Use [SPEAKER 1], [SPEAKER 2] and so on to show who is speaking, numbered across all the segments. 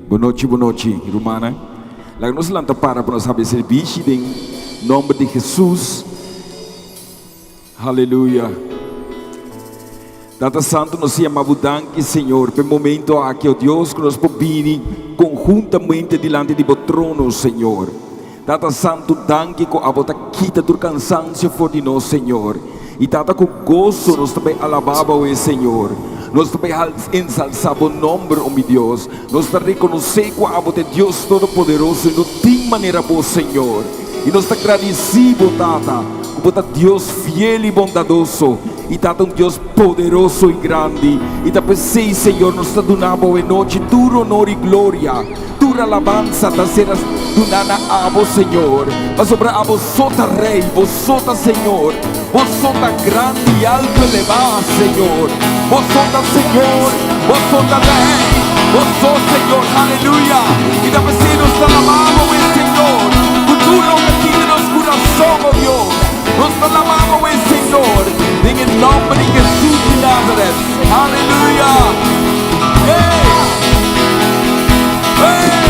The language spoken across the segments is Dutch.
[SPEAKER 1] Boa noite, Romana. Lá nós lá para nós saber serviço em nome de Jesus. Aleluia. Data Santo, nós chamamos danke, Senhor, pelo momento aqui, ó Deus, que nós podemos conjuntamente diante do trono, Senhor. Data Santo, danke que a bota quita do cansaço for de nós, Senhor. E data com gozo, nós também alabamos, Senhor. Nós também ensalzamos o nome, oh meu Deus. Nós também reconhecemos que a bota Deus Todo-Poderoso e não tem maneira boa, Senhor. E nós estamos agradecidos, Tata, que Deus fiel e bondadoso. E Tata um Deus poderoso e grande. E também sim, Senhor, nós te donamos em noite tua honor e glória, tua alabança, te serás donada a vos, Senhor. Mas sobre a vos sota Rei, vos sota Senhor, vos sota grande e alto elevado, Senhor. Vos sota Senhor, vos sota Rei, vos sota Senhor, aleluia. E também sim, nós te alabamos, Senhor, con tu aqui de nosso coração, oh Deus. Nós te alabamos, Senhor, em nome de Jesus de Nazaret. Aleluia. Hey. Hey.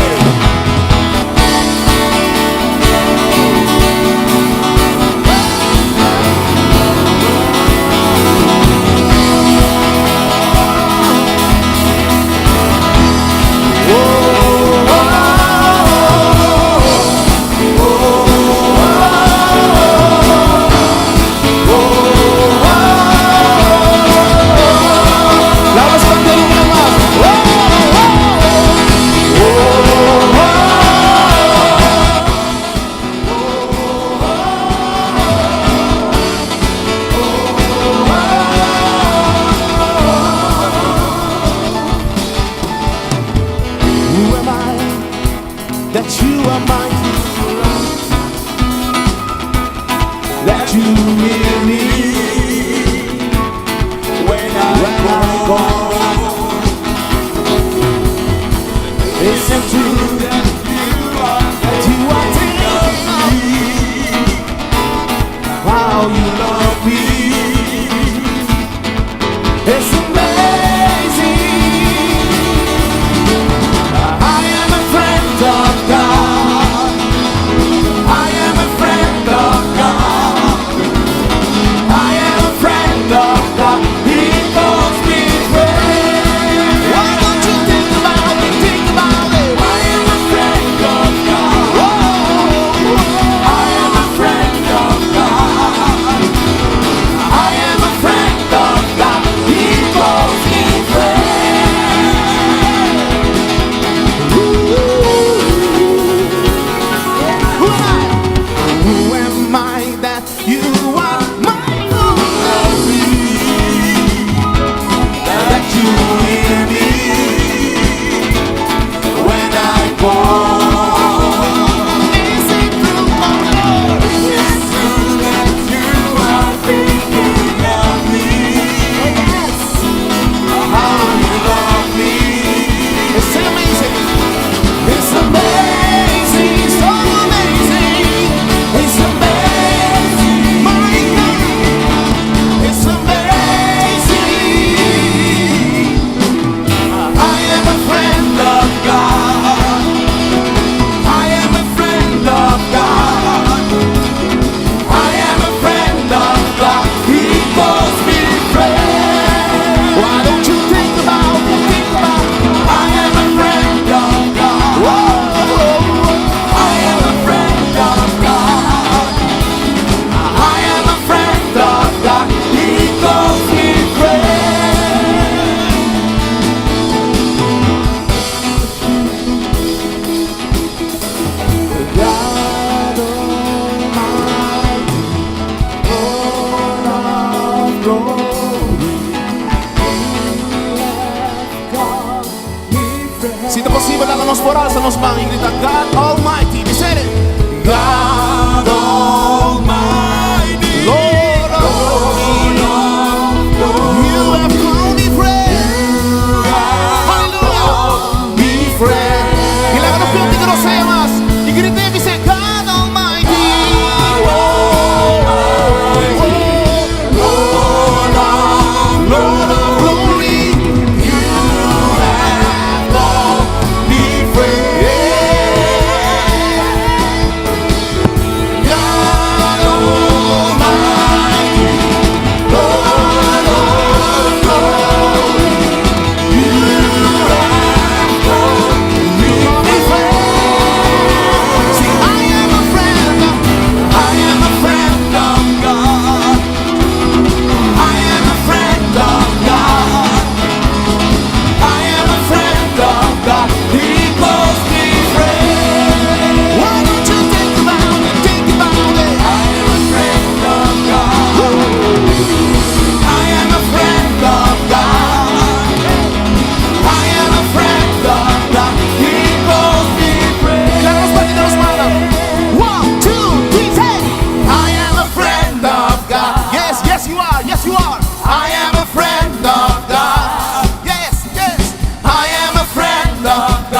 [SPEAKER 2] Glory, you have gone before.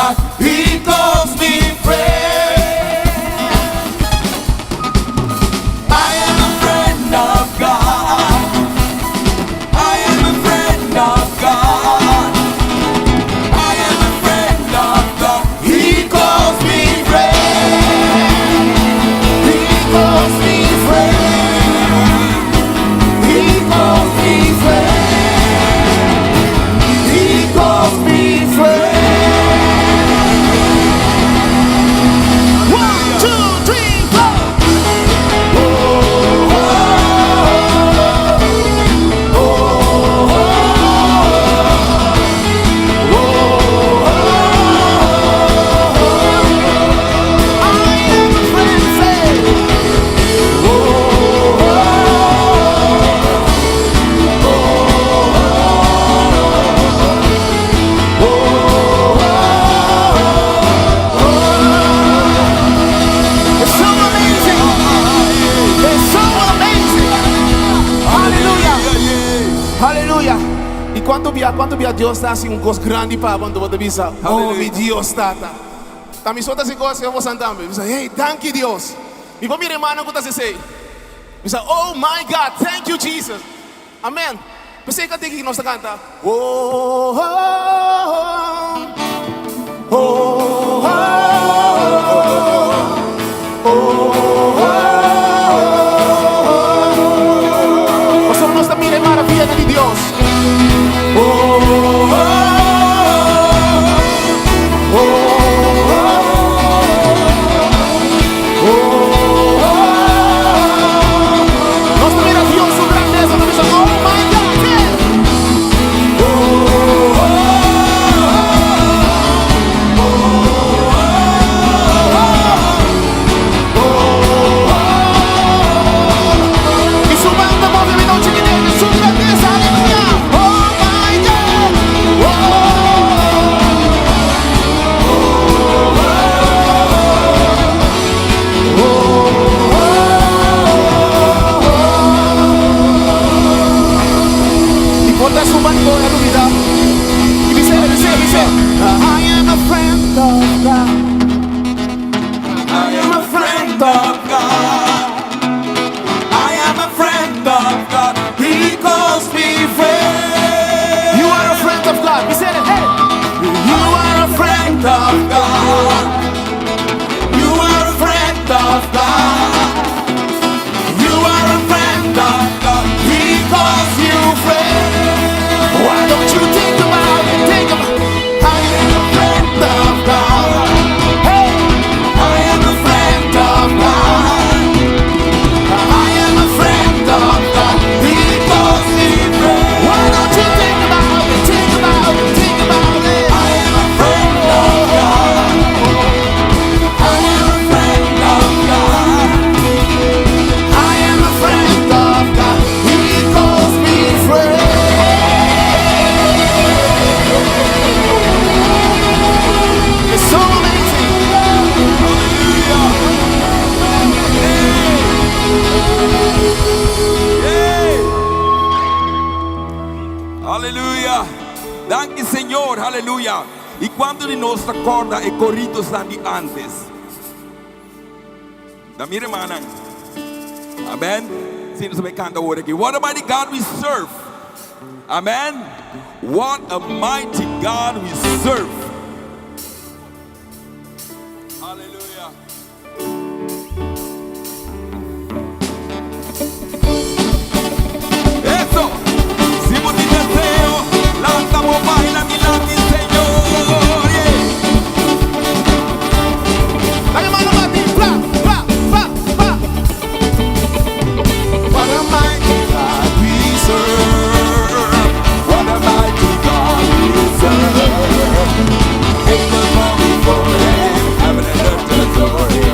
[SPEAKER 2] God, He calls me friend. I am a friend of God. I am a friend of God. I am a friend of God. He calls me friend. He calls me friend. He calls me friend. He calls me friend. One, two, three, four.
[SPEAKER 3] Aleluia! E quando via Deus está assim coisa grande para quando você pensa, oh, meu Deus está. Também só assim coisa que eu vou sentar, me diz, hey, thank you Deus. E vou me remar que você sei. Me diz, oh my God, thank you Jesus. Amen. Você que tem que nós canta. Oh, oh, oh, oh, oh, oh, oh. Nós somos também de maravilha de Deus. Oh, oh, oh, oh, oh. Nós também de Deus sua grandeza, nós dizemos, oh my God, yeah. E sua banda movimento de Deus, sua grandeza, aleluia. Oh my God. E quando a sua banda é dúvida, e me dice, I am a friend of God.
[SPEAKER 2] I am a friend of God. I am a friend of God. He calls me friend.
[SPEAKER 3] You are a friend of God. We said it, hey.
[SPEAKER 2] You are a friend of God. You are a friend of God. You are a friend of God. He calls you friend.
[SPEAKER 3] Why don't you think about it? Think about it. I am a friend of God. Hey,
[SPEAKER 2] I am a friend of God. I am a friend of God. He calls me friend.
[SPEAKER 3] why don't you think about it? Think about it. Think about it.
[SPEAKER 2] I am a friend of God. I am a friend of God. I am a friend of God. He calls me friend.
[SPEAKER 3] It's so amazing.
[SPEAKER 1] Aleluia! Danke Senhor, aleluia! E quando de nós acorda e corridos lá de antes? Da minha irmã, amen? Sino sa may kanta ora aqui? What a mighty God we serve! Amen? What a mighty God we serve! Aleluia! Eso! Si vos tienes deseo, lanzamos baila milagro, Señor! Yeah.
[SPEAKER 3] Dale mano a ti. Bla, bla, bla, bla.
[SPEAKER 2] What a mighty God we serve. What a mighty God we serve. Angels bow before Him, heaven and earth adore Him.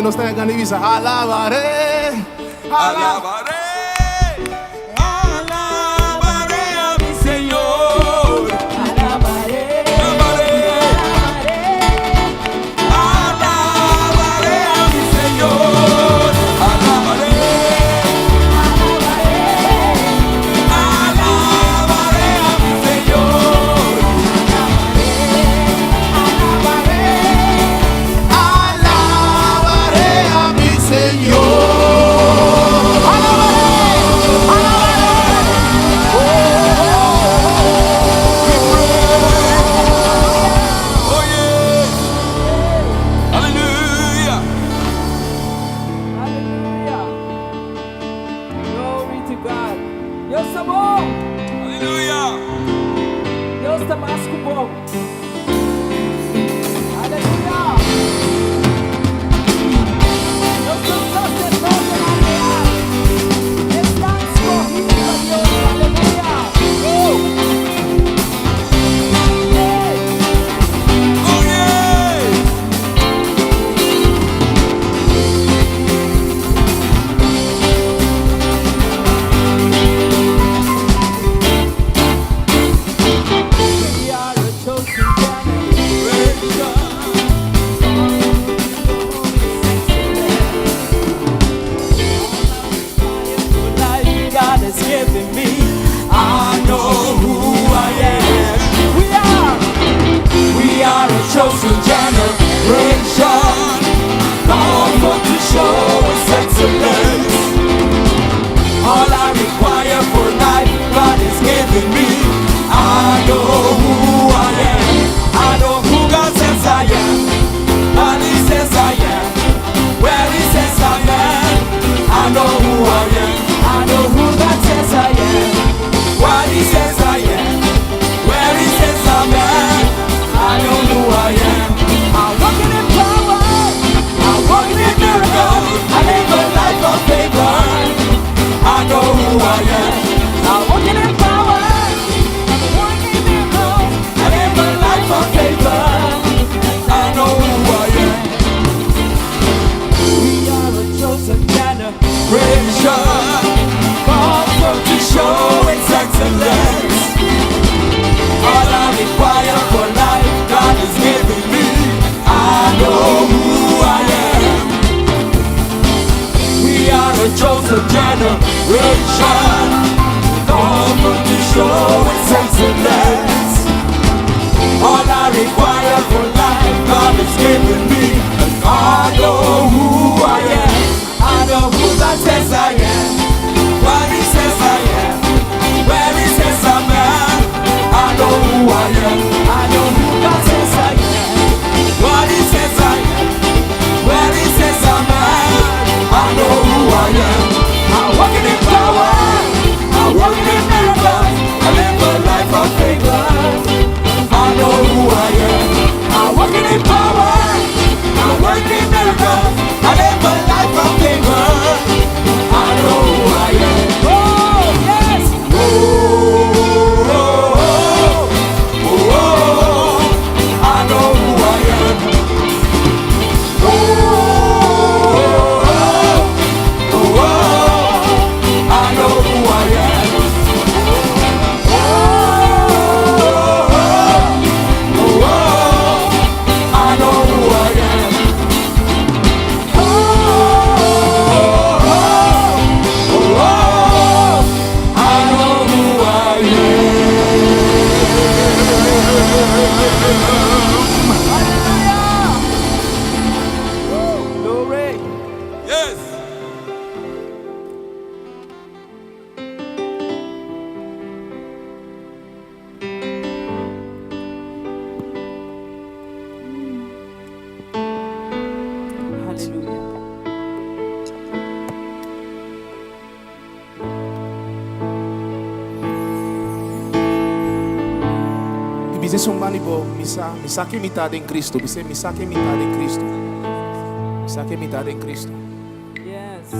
[SPEAKER 3] que no está en Canivisa. Alabaré, alabaré.
[SPEAKER 2] Alabaré a mi Señor. Alabaré, alabaré a mi Señor. Alabaré, alabaré a mi Señor.
[SPEAKER 3] Alabaré a mi Señor.
[SPEAKER 2] Hallelujah.
[SPEAKER 4] Hallelujah. Glory to God. Deus tá bom.
[SPEAKER 2] Hallelujah.
[SPEAKER 4] Deus tá mais que bom. Aleluia. Deus não está sentado na terra. Está escorrido a Deus. Aleluia. Ei.
[SPEAKER 2] Oh yeah.
[SPEAKER 4] We are a chosen generation. Life God has given me.
[SPEAKER 2] I know who I am.
[SPEAKER 4] We are
[SPEAKER 2] a chosen generation, called for to show His excellence. All I require for life, God has given me. I know who I am. I know who God says I am. What He says I am. Where He says I am. I know who I am. I know who God says I am. What He says I am. Where He says I'm at. I know who I am. I'm walking in power. I'm walking in miracles. I live a life of favor. I know who I am. I'm walking in power. I'm walking in miracles. I live a life of favor. I know who I am.
[SPEAKER 4] We are a chosen
[SPEAKER 2] Creation, called for to show Its excellence. All I require for life, God has given me. I know who I am. We are a chosen generation, called for to show Its excellence. All I require for life, God has given me. I know who I am. I know who God says I am. What He says I am. Where He says I'm at. I know who I am. I know who God says I am. What He says I am. Where He says I'm at. I know who I am. I'm walking in power. I'm walking in miracles. I live a life of favor. I know who I am. I'm walking in power. I'm working in miracles. I live a life of favor. I know who I am.
[SPEAKER 4] Oh, yes.
[SPEAKER 2] Oh, oh, oh, oh, oh. I know who I am. Oh, oh, oh, oh, oh. I know who I am. Oh, oh, oh, oh. I know who I am. Oh, oh, oh, oh. I know who I
[SPEAKER 4] Hallelujah. Glory.
[SPEAKER 2] am. Yes.
[SPEAKER 4] Hallelujah.
[SPEAKER 3] Ibise sumbani bo, misa que mitad en Cristo. Ibise misa que mitad en Cristo. Misa que mitad en Cristo.
[SPEAKER 4] Yes.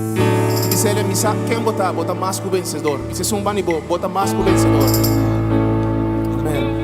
[SPEAKER 3] Ibise ele misa que bota más que vencedor. Ibise sumbani bo, bota más que vencedor. Amén.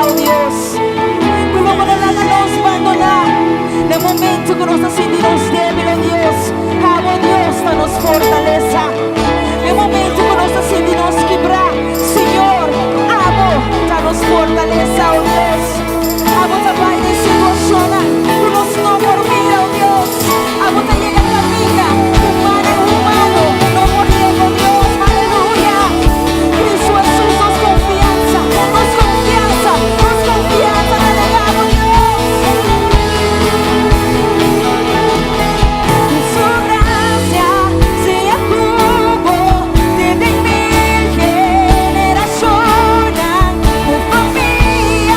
[SPEAKER 4] oh Deus. Como nada nos abandonar. No momento que nós sentimos débil, oh Deus. Oh Deus, nos fortaleça. No momento que nós sentimos quebrar, Senhor, nos fortaleça, oh Deus. Vai de situação que nós não dormir, oh Deus. Llega a caminhar, humano, não morrer, oh Deus, aleluia. Cristo Jesus, nos confiança, delegado, Deus. Su gracia sea cubo, desde mil generaciones, por familia.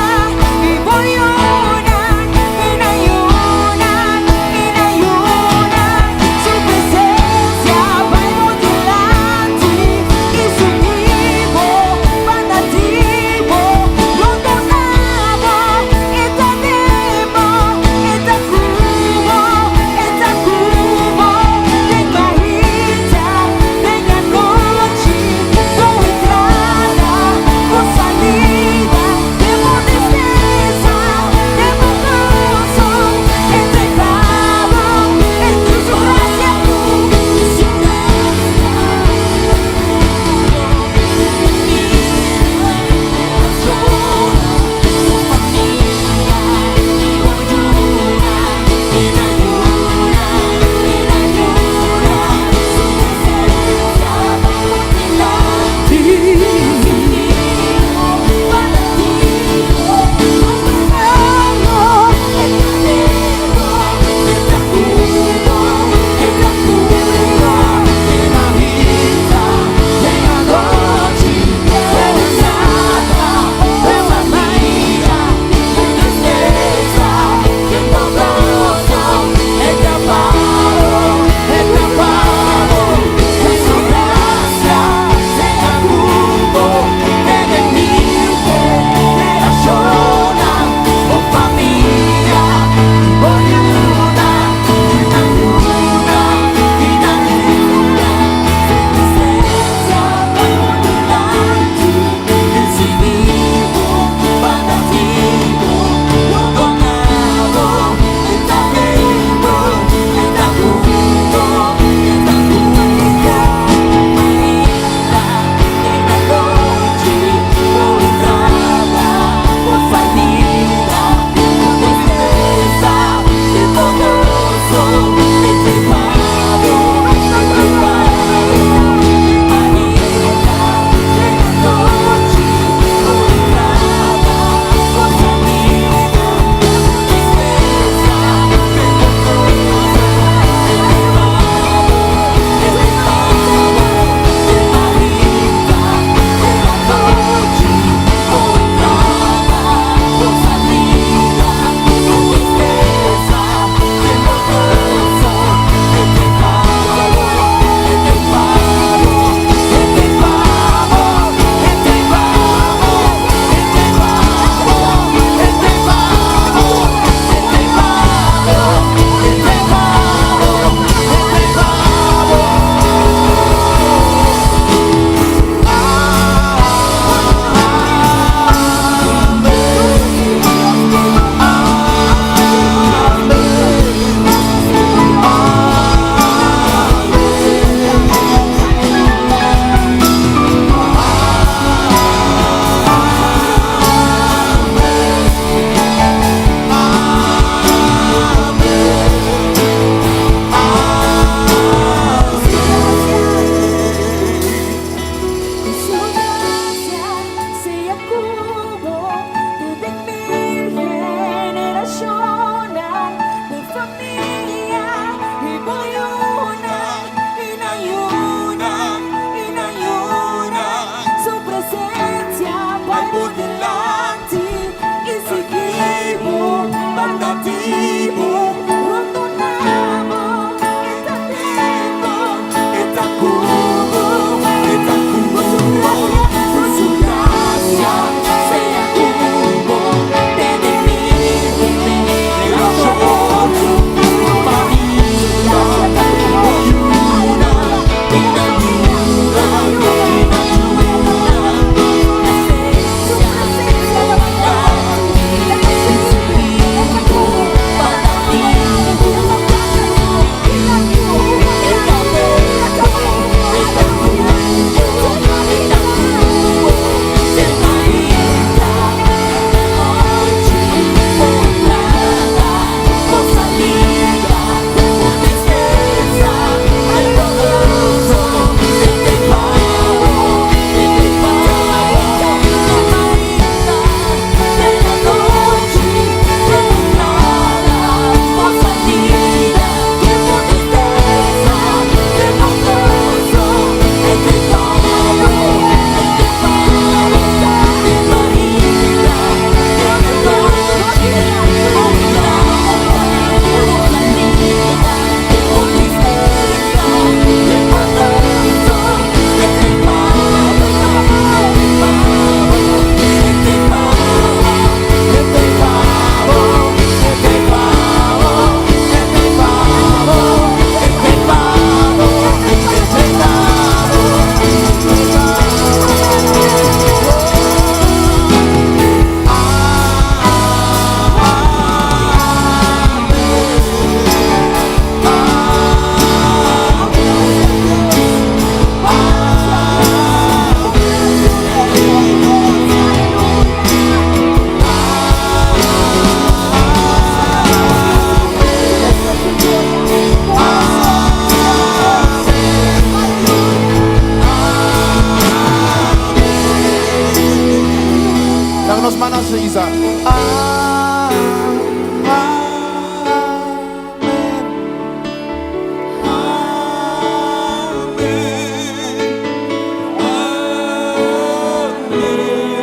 [SPEAKER 3] Isa.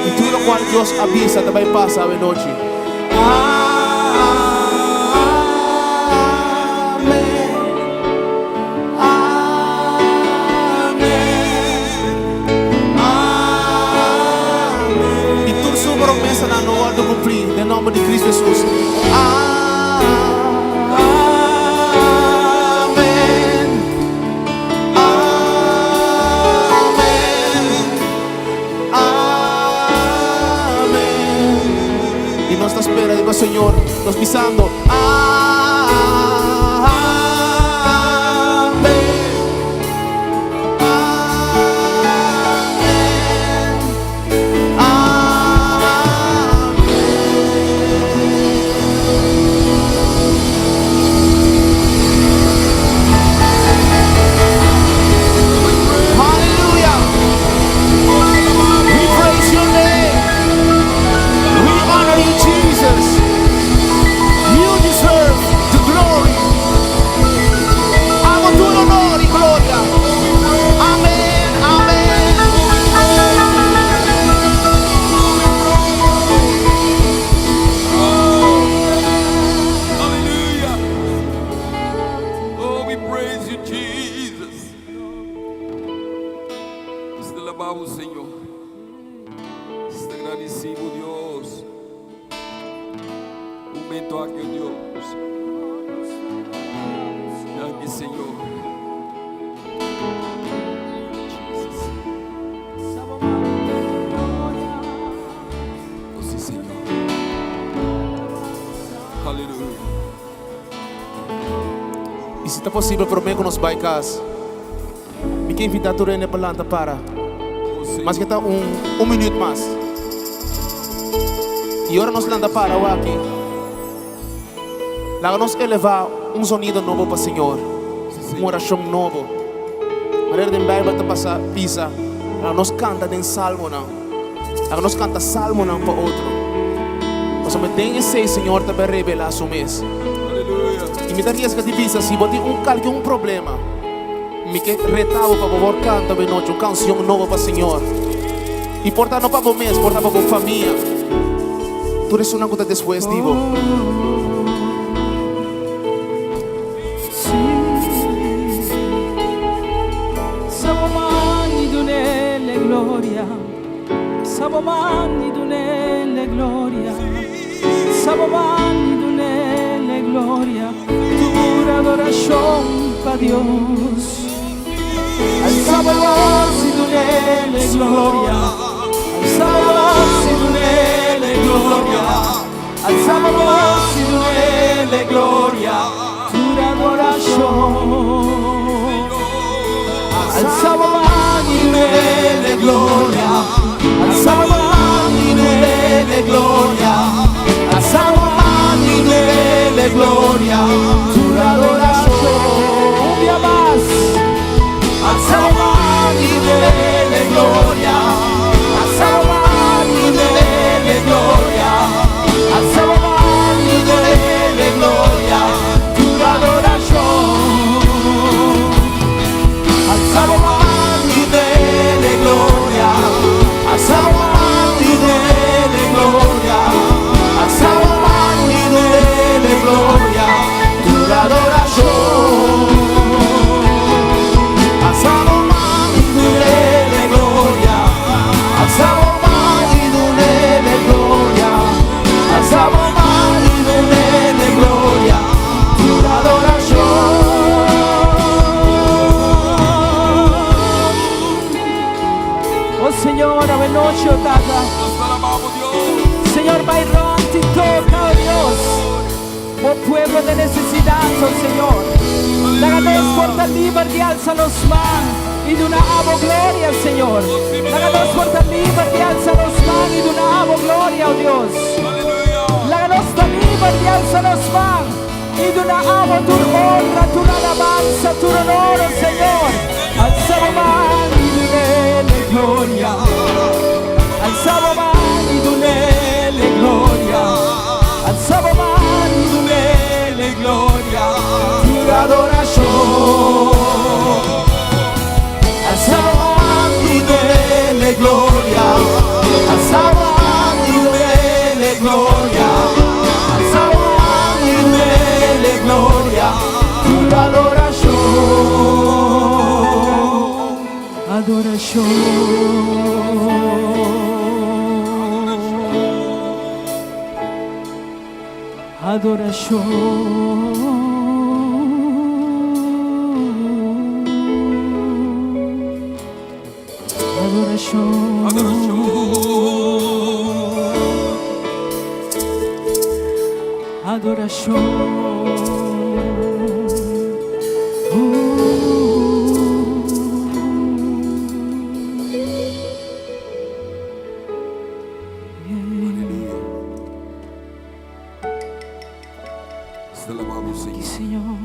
[SPEAKER 3] E tudo o qual Deus avisa também passa a noite. Na hora de cumprir, em nome de Cristo Jesus. Amém. Amém. Amém. E nós estamos esperando, Senhor, nós pisando. E se está possível, prometo nos baicas. Me quer invitar a turene para para. Mas que está um minuto mais. E agora nós landa para aqui. Lá nós elevar sonido novo para o Senhor. Uma oração nova. Maneira de Bíblia está passar pisa. Lá nós canta em salmo não. Lá nós canta salmo não para outro. Nós me tem esse Senhor também revelar o mês. E me daria essa divisa se botar um problema. Me que retava para favor canta bem noite uma canção nova para o Senhor. E portar não para o mês, portar para a família. Tudo isso não conta depois, digo.
[SPEAKER 4] Siamo magni nelle gloria. Siamo magni nelle gloria. Siamo magni nelle gloria. Tu adoración para Dios. Alzamos voz y nelle gloria. Alzamos voz y nelle gloria. Alzamos voz y nelle gloria. Tu adoración. Alzamos mani nelle gloria. Alzamos mani nelle gloria. Alzamos mani nelle gloria. Tu adoración. Un día más. Alzamos mani nelle gloria. Alzamos mani nelle gloria. Alzamos mani nelle gloria. Tu adoración. Alzamos mani nelle gloria. Alzamos mani nelle gloria. Alzamos mani nelle gloria. Tu adoración. Alzamos mani nelle gloria. Alzamos mani nelle gloria. Alzamos mani nelle gloria. Tu adoración. Oh Señor, a noche, oh Tata. Señor, Bayrón, te toca, oh Dios. Oh pueblo de necesidad, oh Señor. Láganos portar libre, alza los manos y de una amo gloria, Señor. Láganos portar libre, alza los manos y de una amo gloria, oh Dios. Láganos libre, alza los manos y de una amo tu honra, tu alabanza, tu honor, oh Señor. Alzamos mani nelle gloria. Alzamo mani nelle gloria.
[SPEAKER 2] gloria, alzamos a nivel de gloria, tu adoración.
[SPEAKER 1] Te alabamos, Señor.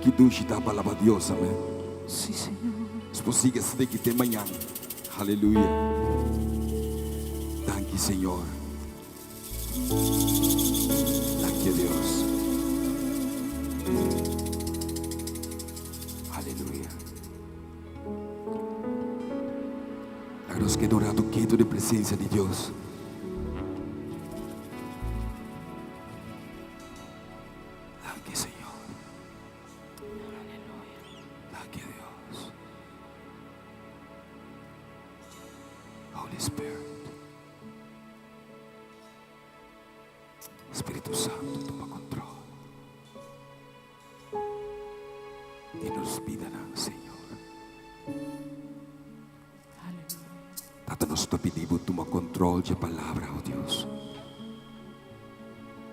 [SPEAKER 1] Que dulce está a palavra de Deus, amém.
[SPEAKER 4] Sí, Señor.
[SPEAKER 1] Se consiga se de que tem manhã. Aleluia. Thank you, Senhor. Thank you, Deus. Aleluia. Agora que adorado quieto de presença de Deus. Thank you, Senhor. Thank you, Deus. Holy Spirit. Espírito Santo, toma controle. E nos vida, Senhor. Tata nós te pedimos toma controle da palavra, oh Deus.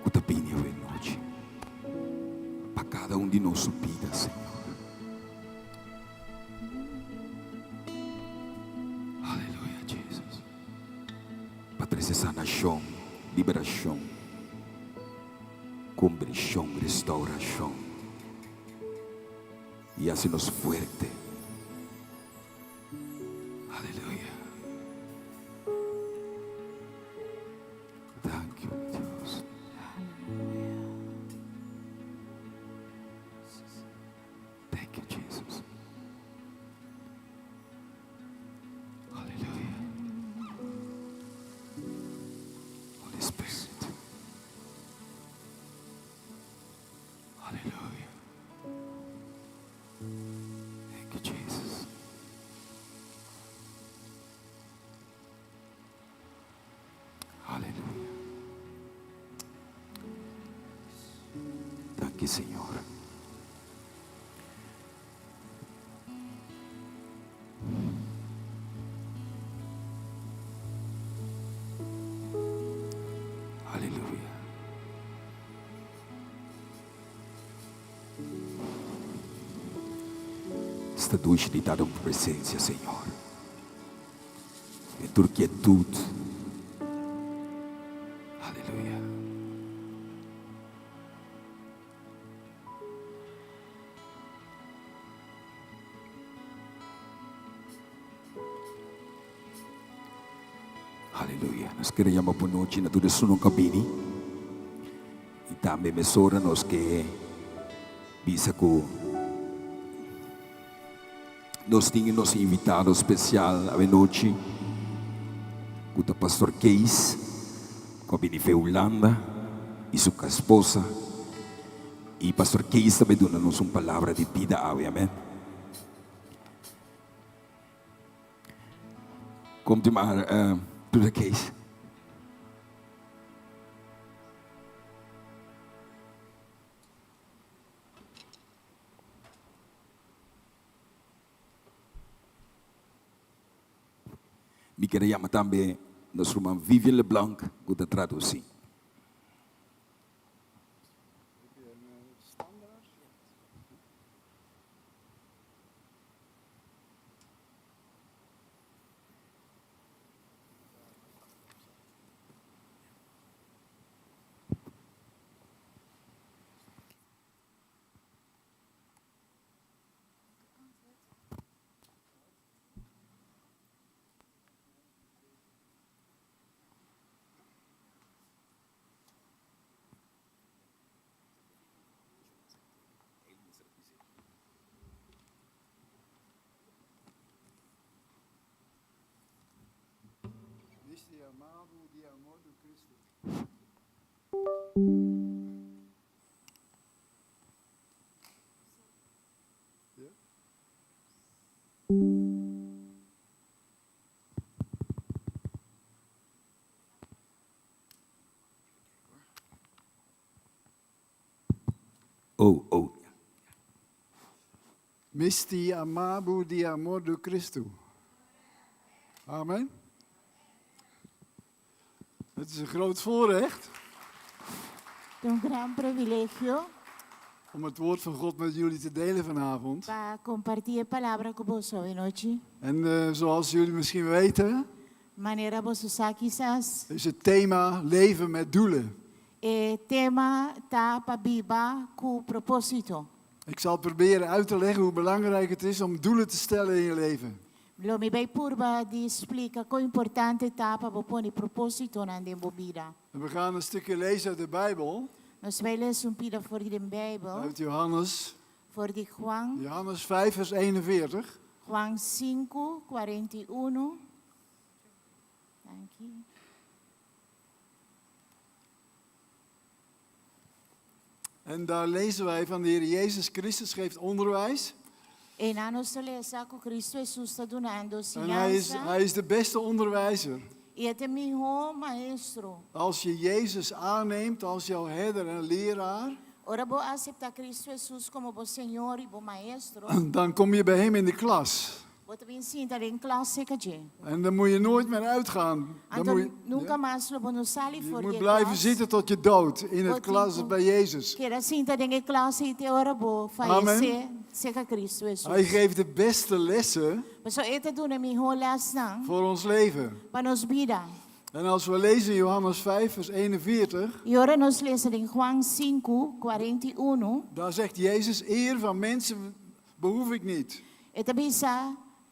[SPEAKER 1] Que te pedimos hoje noite. Para cada de nossa vida, Senhor. Aleluia, Jesus. Para trazer sanação, liberação, compreensão, restauração. E assim nos fuerte. Aleluia. Thank you, Deus. Thank you, Jesus. Aleluia. Holy Spirit. Aleluia. Thank you, Jesus. Aleluia. Thank you, Senhor. Aleluia. Esta noite lhe dá uma presença, Senhor. Em tua quietude. Aleluia. Aleluia. Nós queremos por noite na tua sunong kabini. E também mesora nós que bisa ko nós tínhamos nosso invitado especial a noite, o pastor Keis, com a Benife Holanda e sua esposa. E pastor Keis também dá-nos uma palavra de vida, amém. Kom u maar, broeder Kees. Mi queríamos também nosso irmão Vivian Leblanc, que te traduzir. Oh.
[SPEAKER 5] Misti amabu di amor do Cristo. Amen. Het is een groot voorrecht
[SPEAKER 4] É um grande privilégio
[SPEAKER 5] om het woord van God met jullie te delen vanavond.
[SPEAKER 4] para compartilhar a palavra com você hoje noite.
[SPEAKER 5] En zoals jullie misschien weten,
[SPEAKER 4] Maneira você sabe quizás
[SPEAKER 5] is het thema leven met doelen.
[SPEAKER 4] o tema tá para Biba com propósito.
[SPEAKER 5] Ik zal proberen uit te leggen hoe belangrijk het is om doelen te stellen in je leven.
[SPEAKER 4] Lo me vai purba di explica quão importante tá para pôr propósito na vida.
[SPEAKER 5] En we gaan een stukje lezen uit de Bijbel,
[SPEAKER 4] Nós vai ler pida voor de Bijbel,
[SPEAKER 5] uit Johannes,
[SPEAKER 4] voor de Juan,
[SPEAKER 5] Johannes 5 vers 41.
[SPEAKER 4] Juan 5:41. Dank je.
[SPEAKER 5] En daar lezen wij van de Heer Jezus Christus geeft onderwijs.
[SPEAKER 4] E na nossa lesa com Cristo Jesus está donando
[SPEAKER 5] En hij
[SPEAKER 4] ensinança.
[SPEAKER 5] is de beste onderwijzer.
[SPEAKER 4] E até melhor maestro.
[SPEAKER 5] Als je Jezus aanneemt als jouw herder en leraar,
[SPEAKER 4] Ora vou aceitar Cristo Jesus como bom Senhor e bom maestro.
[SPEAKER 5] dan kom je bij hem in de klas.
[SPEAKER 4] Vou também sentar em classe que
[SPEAKER 5] En dan moet je nooit meer uitgaan. Dan moet
[SPEAKER 4] Então nunca mais lo vou sair
[SPEAKER 5] je
[SPEAKER 4] fora
[SPEAKER 5] moet
[SPEAKER 4] de
[SPEAKER 5] blijven
[SPEAKER 4] classe.
[SPEAKER 5] zitten tot je dood in het
[SPEAKER 4] Wat
[SPEAKER 5] klas
[SPEAKER 4] ik-
[SPEAKER 5] bij Jezus.
[SPEAKER 4] Que era sentar em classe e te ora vou
[SPEAKER 5] Amen.
[SPEAKER 4] falecer seca Cristo
[SPEAKER 5] Hij
[SPEAKER 4] Jesus.
[SPEAKER 5] geeft de beste lessen
[SPEAKER 4] Mas só eta dona melhor lesson
[SPEAKER 5] voor ons leven.
[SPEAKER 4] para nos vida.
[SPEAKER 5] En als we lezen in Johannes 5 vers 41,
[SPEAKER 4] E ora nos lesa em Juan 5:41.
[SPEAKER 5] daar zegt Jezus, eer van mensen behoef ik niet.
[SPEAKER 4] E também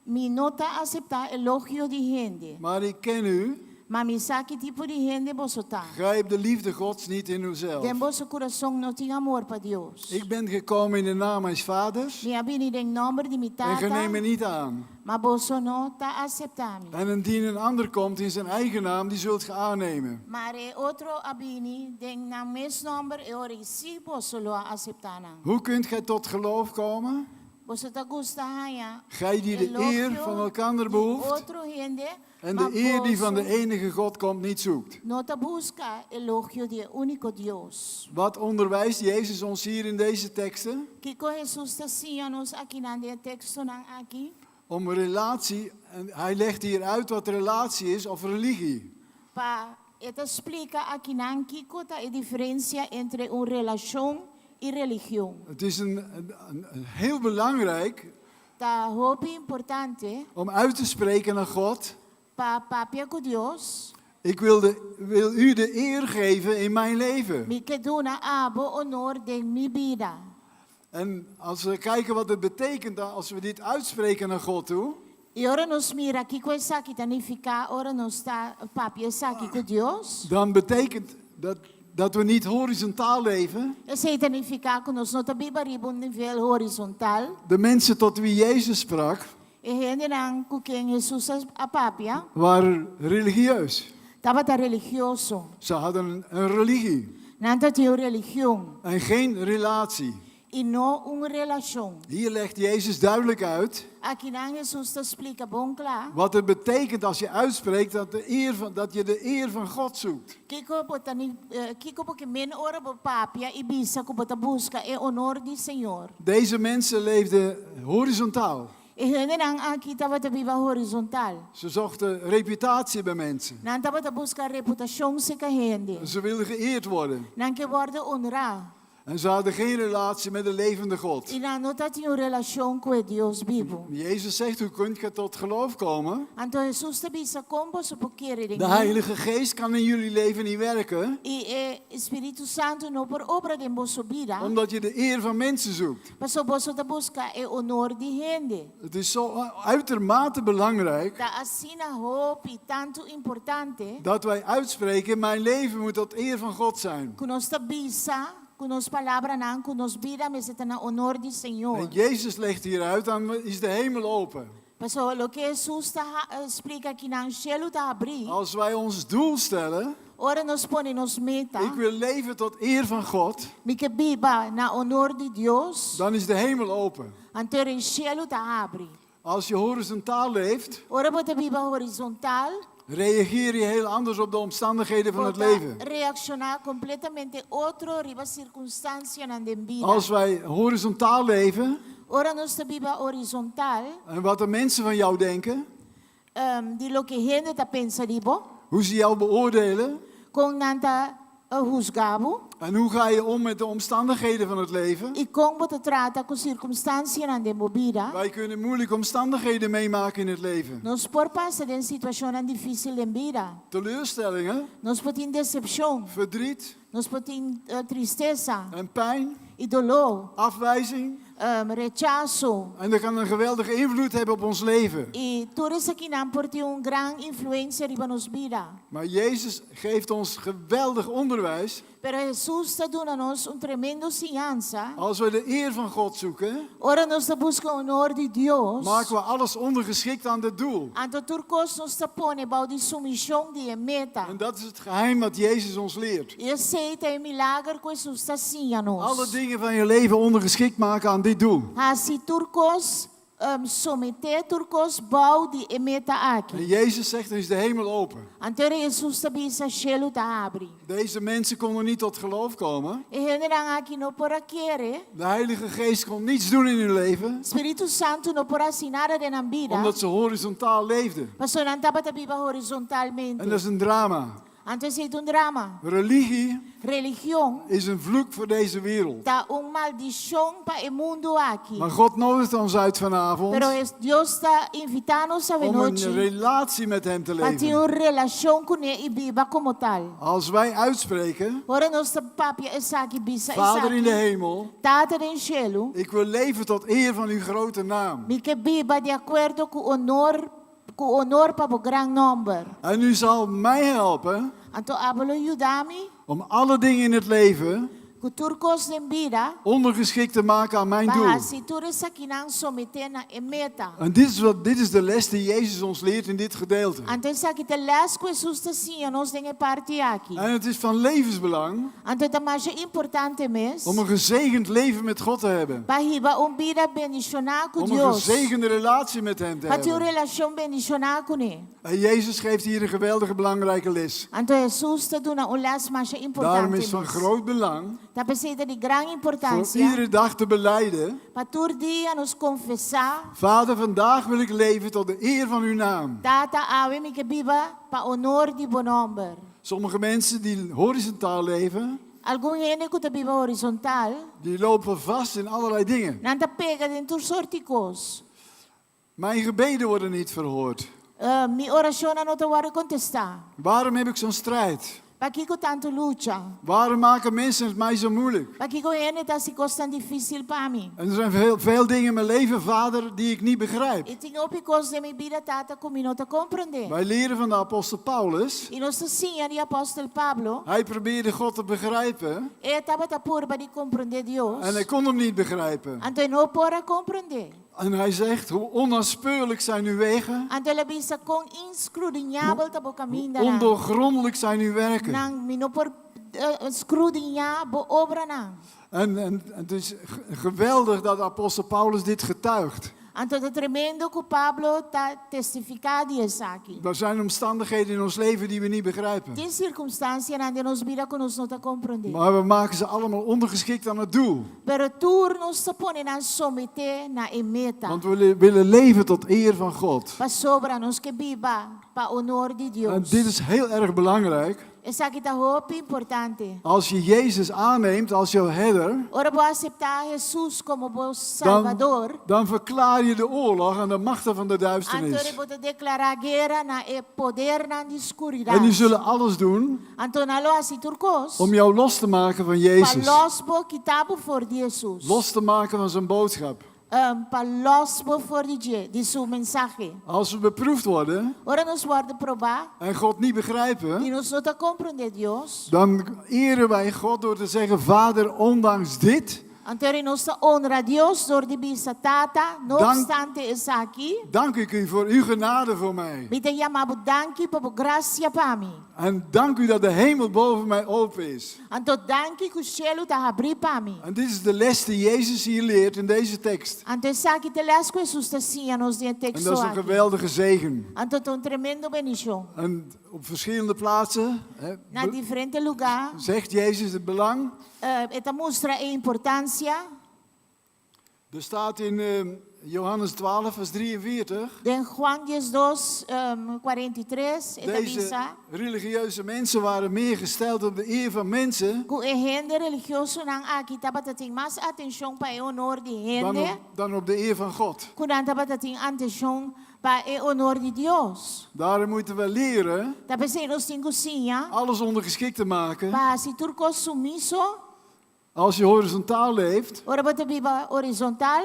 [SPEAKER 4] me nota aceitar elogio de gente.
[SPEAKER 5] Maar ik ken u,
[SPEAKER 4] Mas me sabe que tipo de gente você tá.
[SPEAKER 5] gij hebt de liefde Gods niet in uzelf.
[SPEAKER 4] Den vosso coração não tem amor para Deus.
[SPEAKER 5] Ik ben gekomen in de naam mijn vaders
[SPEAKER 4] Me abini em nome de minha
[SPEAKER 5] en gij neemt me
[SPEAKER 4] tata.
[SPEAKER 5] niet aan.
[SPEAKER 4] Mas você não tá aceitando.
[SPEAKER 5] En indien een ander komt in zijn eigen naam, die zult ge aannemen.
[SPEAKER 4] Mas outro abini den na mes nome e ora se você lo aceitando.
[SPEAKER 5] Hoe kunt gij tot geloof komen?
[SPEAKER 4] Você tá gostando
[SPEAKER 5] Gij die de eer van elkander behoeft
[SPEAKER 4] outro gente.
[SPEAKER 5] en de eer die van de enige God komt niet zoekt.
[SPEAKER 4] Não tá busca elogio de único Deus.
[SPEAKER 5] Wat onderwijst Jezus ons hier in deze teksten?
[SPEAKER 4] Que com Jesus está nos aqui na texto nan aqui.
[SPEAKER 5] Om een relatie, en hij legt hier uit wat relatie is of religie.
[SPEAKER 4] Pa, esta explica aqui nan Kiko a diferença entre relação e religião.
[SPEAKER 5] Het is een heel belangrijk
[SPEAKER 4] Tá muito importante
[SPEAKER 5] om uit te spreken naar God.
[SPEAKER 4] para papia com Deus.
[SPEAKER 5] Ik wil u de eer geven in mijn leven.
[SPEAKER 4] Me que dona abo honor de mi vida.
[SPEAKER 5] En als we kijken wat het betekent als we dit uitspreken naar God toe,
[SPEAKER 4] E ora nos mira aqui com essa aqui tanifica, ora nos está papia essa aqui com Deus.
[SPEAKER 5] dan betekent dat we niet horizontaal leven.
[SPEAKER 4] Esse tanifica com nós não tá bibaribo um nível horizontal.
[SPEAKER 5] De mensen tot wie Jezus sprak,
[SPEAKER 4] E gente nan com quem Jesus a papia,
[SPEAKER 5] waren religieus.
[SPEAKER 4] tava tá religioso.
[SPEAKER 5] Ze hadden een religie
[SPEAKER 4] Não tinha religião
[SPEAKER 5] en geen relatie.
[SPEAKER 4] e não relação.
[SPEAKER 5] Hier legt Jezus duidelijk uit
[SPEAKER 4] Aqui na Jesus explica bom claro.
[SPEAKER 5] wat het betekent als je uitspreekt dat je de eer van God zoekt.
[SPEAKER 4] Kiko porque men ora bo papia e bisa ko bota busca e honor di Senhor.
[SPEAKER 5] Deze mensen leefden horizontaal.
[SPEAKER 4] E gente nang aqui tava te viva horizontal.
[SPEAKER 5] Ze zochten reputatie bij mensen.
[SPEAKER 4] Nan tava te busca reputação se ka gente.
[SPEAKER 5] Ze wilden geëerd worden.
[SPEAKER 4] Nan que worden honra.
[SPEAKER 5] En ze hadden geen relatie met de levende God.
[SPEAKER 4] E nan não tá tinha relação com Deus vivo.
[SPEAKER 5] Jezus zegt, hoe kunt je tot geloof komen?
[SPEAKER 4] Então Jesus te bisa como se poquere
[SPEAKER 5] De Heilige Geest kan in jullie leven niet werken,
[SPEAKER 4] E Espírito Santo não por obra de vossa vida.
[SPEAKER 5] omdat je de eer van mensen zoekt.
[SPEAKER 4] Mas você te busca e honor de gente.
[SPEAKER 5] Het is zo uitermate belangrijk
[SPEAKER 4] Da assina hope tanto importante.
[SPEAKER 5] dat wij uitspreken, mijn leven moet tot eer van God zijn.
[SPEAKER 4] Que nós te bisa, que nos palavra não, que nos vida, mas está na honor do Senhor.
[SPEAKER 5] En Jezus legt hier uit, dan is de hemel open.
[SPEAKER 4] Pessoal, o que Jesus explica aqui na cielo está abrir.
[SPEAKER 5] Als wij ons doel stellen,
[SPEAKER 4] Ora nos pone nos meta.
[SPEAKER 5] Ik wil leven tot eer van God.
[SPEAKER 4] Mi que biba na honor de Deus.
[SPEAKER 5] Dan is de hemel open.
[SPEAKER 4] Antero o cielo ta abre.
[SPEAKER 5] Als je horizontaal leeft,
[SPEAKER 4] Ora bota biba horizontal.
[SPEAKER 5] reageer je heel anders op de omstandigheden van het
[SPEAKER 4] Bota
[SPEAKER 5] leven.
[SPEAKER 4] reaccionar completamente outro riba circunstância na vida.
[SPEAKER 5] Als wij horizontaal leven,
[SPEAKER 4] Ora nos ta biba horizontal.
[SPEAKER 5] en wat de mensen van jou denken,
[SPEAKER 4] De lo que gente ta pensa ribo.
[SPEAKER 5] hoe ze jou beoordelen,
[SPEAKER 4] Com nanta juzgabo.
[SPEAKER 5] en hoe ga je om met de omstandigheden van het leven.
[SPEAKER 4] E como bota trata com circunstância na de vida.
[SPEAKER 5] Wij kunnen moeilijke omstandigheden meemaken in het leven.
[SPEAKER 4] Nos por passar em situação difícil em vida.
[SPEAKER 5] Teleurstellingen,
[SPEAKER 4] Nos pode ter decepção.
[SPEAKER 5] verdriet
[SPEAKER 4] Nos pode ter tristeza.
[SPEAKER 5] en pijn,
[SPEAKER 4] E dolor.
[SPEAKER 5] afwijzing.
[SPEAKER 4] Rechazo.
[SPEAKER 5] En dat kan een geweldige invloed hebben op ons leven.
[SPEAKER 4] E tudo isso aqui não pode ter grande influência riba nos vida.
[SPEAKER 5] Maar Jezus geeft ons geweldig onderwijs.
[SPEAKER 4] Pero Jesus está dando-nos tremendo ensinança.
[SPEAKER 5] Als we de eer van God zoeken,
[SPEAKER 4] Ora nós está buscando o honor de Deus.
[SPEAKER 5] maken we alles ondergeschikt aan dit doel.
[SPEAKER 4] Anto turcos nos está pone bao de submissão de meta.
[SPEAKER 5] En dat is het geheim wat Jezus ons leert.
[SPEAKER 4] E aceita o milagre que Jesus está ensinando.
[SPEAKER 5] Alle dingen van je leven ondergeschikt maken aan dit doel.
[SPEAKER 4] Assim turcos someter turcos bao de meta
[SPEAKER 5] En
[SPEAKER 4] aqui.
[SPEAKER 5] Jezus zegt, dan is de hemel open.
[SPEAKER 4] Anto Jesus também se cielo ta abre.
[SPEAKER 5] Deze mensen konden niet tot geloof komen.
[SPEAKER 4] E generan aqui no por querer.
[SPEAKER 5] De Heilige Geest kon niets doen in hun leven,
[SPEAKER 4] Espírito Santo no por assinar de na vida.
[SPEAKER 5] omdat ze horizontaal leefden.
[SPEAKER 4] Pastor não estava a viver
[SPEAKER 5] En
[SPEAKER 4] horizontalmente.
[SPEAKER 5] dat is een drama.
[SPEAKER 4] Antes é drama.
[SPEAKER 5] Religie
[SPEAKER 4] Religião
[SPEAKER 5] is een vloek voor deze wereld.
[SPEAKER 4] tá maldição para o mundo aqui.
[SPEAKER 5] Maar God nodigt ons uit vanavond
[SPEAKER 4] Pero Deus está invitando-nos a
[SPEAKER 5] om een
[SPEAKER 4] noite
[SPEAKER 5] relatie met Hem te
[SPEAKER 4] para ter
[SPEAKER 5] leven.
[SPEAKER 4] uma relação com Ele e viva como tal.
[SPEAKER 5] Als wij uitspreken,
[SPEAKER 4] Ora nossa papi é aqui, bisa
[SPEAKER 5] Vader in de
[SPEAKER 4] aqui.
[SPEAKER 5] hemel,
[SPEAKER 4] Tata em cielo,
[SPEAKER 5] ik wil leven tot eer van uw grote naam.
[SPEAKER 4] me que viva de acordo com honor para o grande number.
[SPEAKER 5] En u zal mij helpen
[SPEAKER 4] Então, abalo ajudar-me,
[SPEAKER 5] om alle dingen in het leven
[SPEAKER 4] que turcos de vida,
[SPEAKER 5] ondergeschikt te maken aan mijn doel.
[SPEAKER 4] para se tudo isso aqui não someter na meta.
[SPEAKER 5] En dit is de les die Jezus ons leert in dit gedeelte.
[SPEAKER 4] Então, isso aqui te las que Jesus está assim, nós temos parte aqui.
[SPEAKER 5] En het is van levensbelang
[SPEAKER 4] Então, é mais importante mesmo.
[SPEAKER 5] om een gezegend leven met God te hebben.
[SPEAKER 4] Para riba vida bendicionar com
[SPEAKER 5] Om een
[SPEAKER 4] Deus.
[SPEAKER 5] gezegende relatie met Hem te
[SPEAKER 4] Para ter uma
[SPEAKER 5] hebben.
[SPEAKER 4] relação bendicionar com Ele.
[SPEAKER 5] En Jezus geeft hier een geweldige belangrijke les.
[SPEAKER 4] Então Jesus está dando les mais
[SPEAKER 5] Daarom
[SPEAKER 4] importante.
[SPEAKER 5] is van groot belang
[SPEAKER 4] Está precisa de grande
[SPEAKER 5] voor
[SPEAKER 4] importância.
[SPEAKER 5] iedere dag te belijden.
[SPEAKER 4] Para todo dia nos confessar.
[SPEAKER 5] Vader, vandaag wil ik leven tot de eer van uw naam.
[SPEAKER 4] Tata ave me que viva para honor de bom nome.
[SPEAKER 5] Sommige mensen die horizontaal leven,
[SPEAKER 4] Algum gente que vive horizontal.
[SPEAKER 5] die lopen vast in allerlei dingen.
[SPEAKER 4] Não está pega dentro de soorte coisas.
[SPEAKER 5] Mijn gebeden worden niet verhoord.
[SPEAKER 4] Minha oração não te vai contestar.
[SPEAKER 5] Waarom heb ik zo'n strijd?
[SPEAKER 4] Para que tanto luta?
[SPEAKER 5] Waarom maken mensen het mij zo moeilijk?
[SPEAKER 4] Para que gente está se costa difícil para mim?
[SPEAKER 5] En er zijn veel dingen in mijn leven, Vader, die ik niet begrijp.
[SPEAKER 4] E tem outras coisas de minha vida tata que eu não te compreender.
[SPEAKER 5] Wij leren van de apostel Paulus.
[SPEAKER 4] E nós ensina de apóstolo Pablo.
[SPEAKER 5] Hij probeerde God te begrijpen
[SPEAKER 4] Ele estava a purba de compreender Deus.
[SPEAKER 5] en hij kon hem niet begrijpen.
[SPEAKER 4] Então não pode compreender.
[SPEAKER 5] En hij zegt, hoe onnaspeurlijk zijn uw wegen,
[SPEAKER 4] Então ele bisa com inscrutiniável o caminho da.
[SPEAKER 5] ondoorgrondelijk zijn uw werken.
[SPEAKER 4] Não, me não por escrutiniar bo obra não.
[SPEAKER 5] En het is geweldig dat apostel Paulus dit getuigt.
[SPEAKER 4] Então é tremendo que Pablo está testificando isso aqui.
[SPEAKER 5] Er zijn omstandigheden in ons leven die we niet begrijpen.
[SPEAKER 4] Tem circunstâncias onde nos vida que nós não te compreender.
[SPEAKER 5] Maar we maken ze allemaal ondergeschikt aan het doel.
[SPEAKER 4] Pero tu nos se pone a someter na meta.
[SPEAKER 5] Want we willen leven tot eer van God.
[SPEAKER 4] Para sobra nos que viva para honor de
[SPEAKER 5] En
[SPEAKER 4] Deus.
[SPEAKER 5] dit is heel erg belangrijk.
[SPEAKER 4] Isso aqui está muito importante.
[SPEAKER 5] Als je Jezus aanneemt als jouw herder,
[SPEAKER 4] Ora vou aceitar Jesus como vos Salvador.
[SPEAKER 5] dan verklaar je de oorlog aan de machten van de
[SPEAKER 4] Então
[SPEAKER 5] duisternis.
[SPEAKER 4] eu vou declarar guerra na poder na escuridão.
[SPEAKER 5] En die zullen alles doen
[SPEAKER 4] Então na loja turcos.
[SPEAKER 5] om jou los te maken van
[SPEAKER 4] Para
[SPEAKER 5] Jezus.
[SPEAKER 4] los bo kitabo for Jesus.
[SPEAKER 5] Los te maken van zijn boodschap.
[SPEAKER 4] Para los bo for de seu mensaje.
[SPEAKER 5] Als we beproefd worden
[SPEAKER 4] Ora nos worden provar.
[SPEAKER 5] en God niet
[SPEAKER 4] E
[SPEAKER 5] begrijpen,
[SPEAKER 4] nos não te compreender Deus.
[SPEAKER 5] dan eren wij God door te zeggen, Vader, ondanks dit
[SPEAKER 4] Anterior nos honra a Dios door de bisa tata, no obstante está aqui.
[SPEAKER 5] Dank ik u voor uw genade voor mij.
[SPEAKER 4] Bita yamabu danki po gracia pa mi.
[SPEAKER 5] En dank u dat de hemel boven mij open is.
[SPEAKER 4] Anto danki ku cielo ta abri pa mi.
[SPEAKER 5] En dit is de les die Jezus hier leert in deze tekst.
[SPEAKER 4] Anto está aqui te las Jesus ta sia nos de
[SPEAKER 5] En
[SPEAKER 4] texto
[SPEAKER 5] dat is een
[SPEAKER 4] aqui.
[SPEAKER 5] geweldige zegen.
[SPEAKER 4] Anto un tremendo bendición.
[SPEAKER 5] En op verschillende plaatsen
[SPEAKER 4] Na diferente lugar,
[SPEAKER 5] zegt Jezus het belang.
[SPEAKER 4] esta mostra a importância.
[SPEAKER 5] Er staat in Johannes 12, vers 43.
[SPEAKER 4] De Juan 12, 43, esta
[SPEAKER 5] Deze
[SPEAKER 4] bisa.
[SPEAKER 5] religieuze mensen waren meer gesteld op de eer van mensen
[SPEAKER 4] Ku e gente religioso nang aqui taba tating mas atención pa e honor de gente.
[SPEAKER 5] dan op de eer van God.
[SPEAKER 4] Kunan taba tating atención pa e honor de Dios.
[SPEAKER 5] Daarom moeten we leren
[SPEAKER 4] Taba se nos tingusinha
[SPEAKER 5] alles ondergeschikt te maken.
[SPEAKER 4] pa si turco sumiso,
[SPEAKER 5] Als je horizontaal leeft,
[SPEAKER 4] ora bata biba horizontal,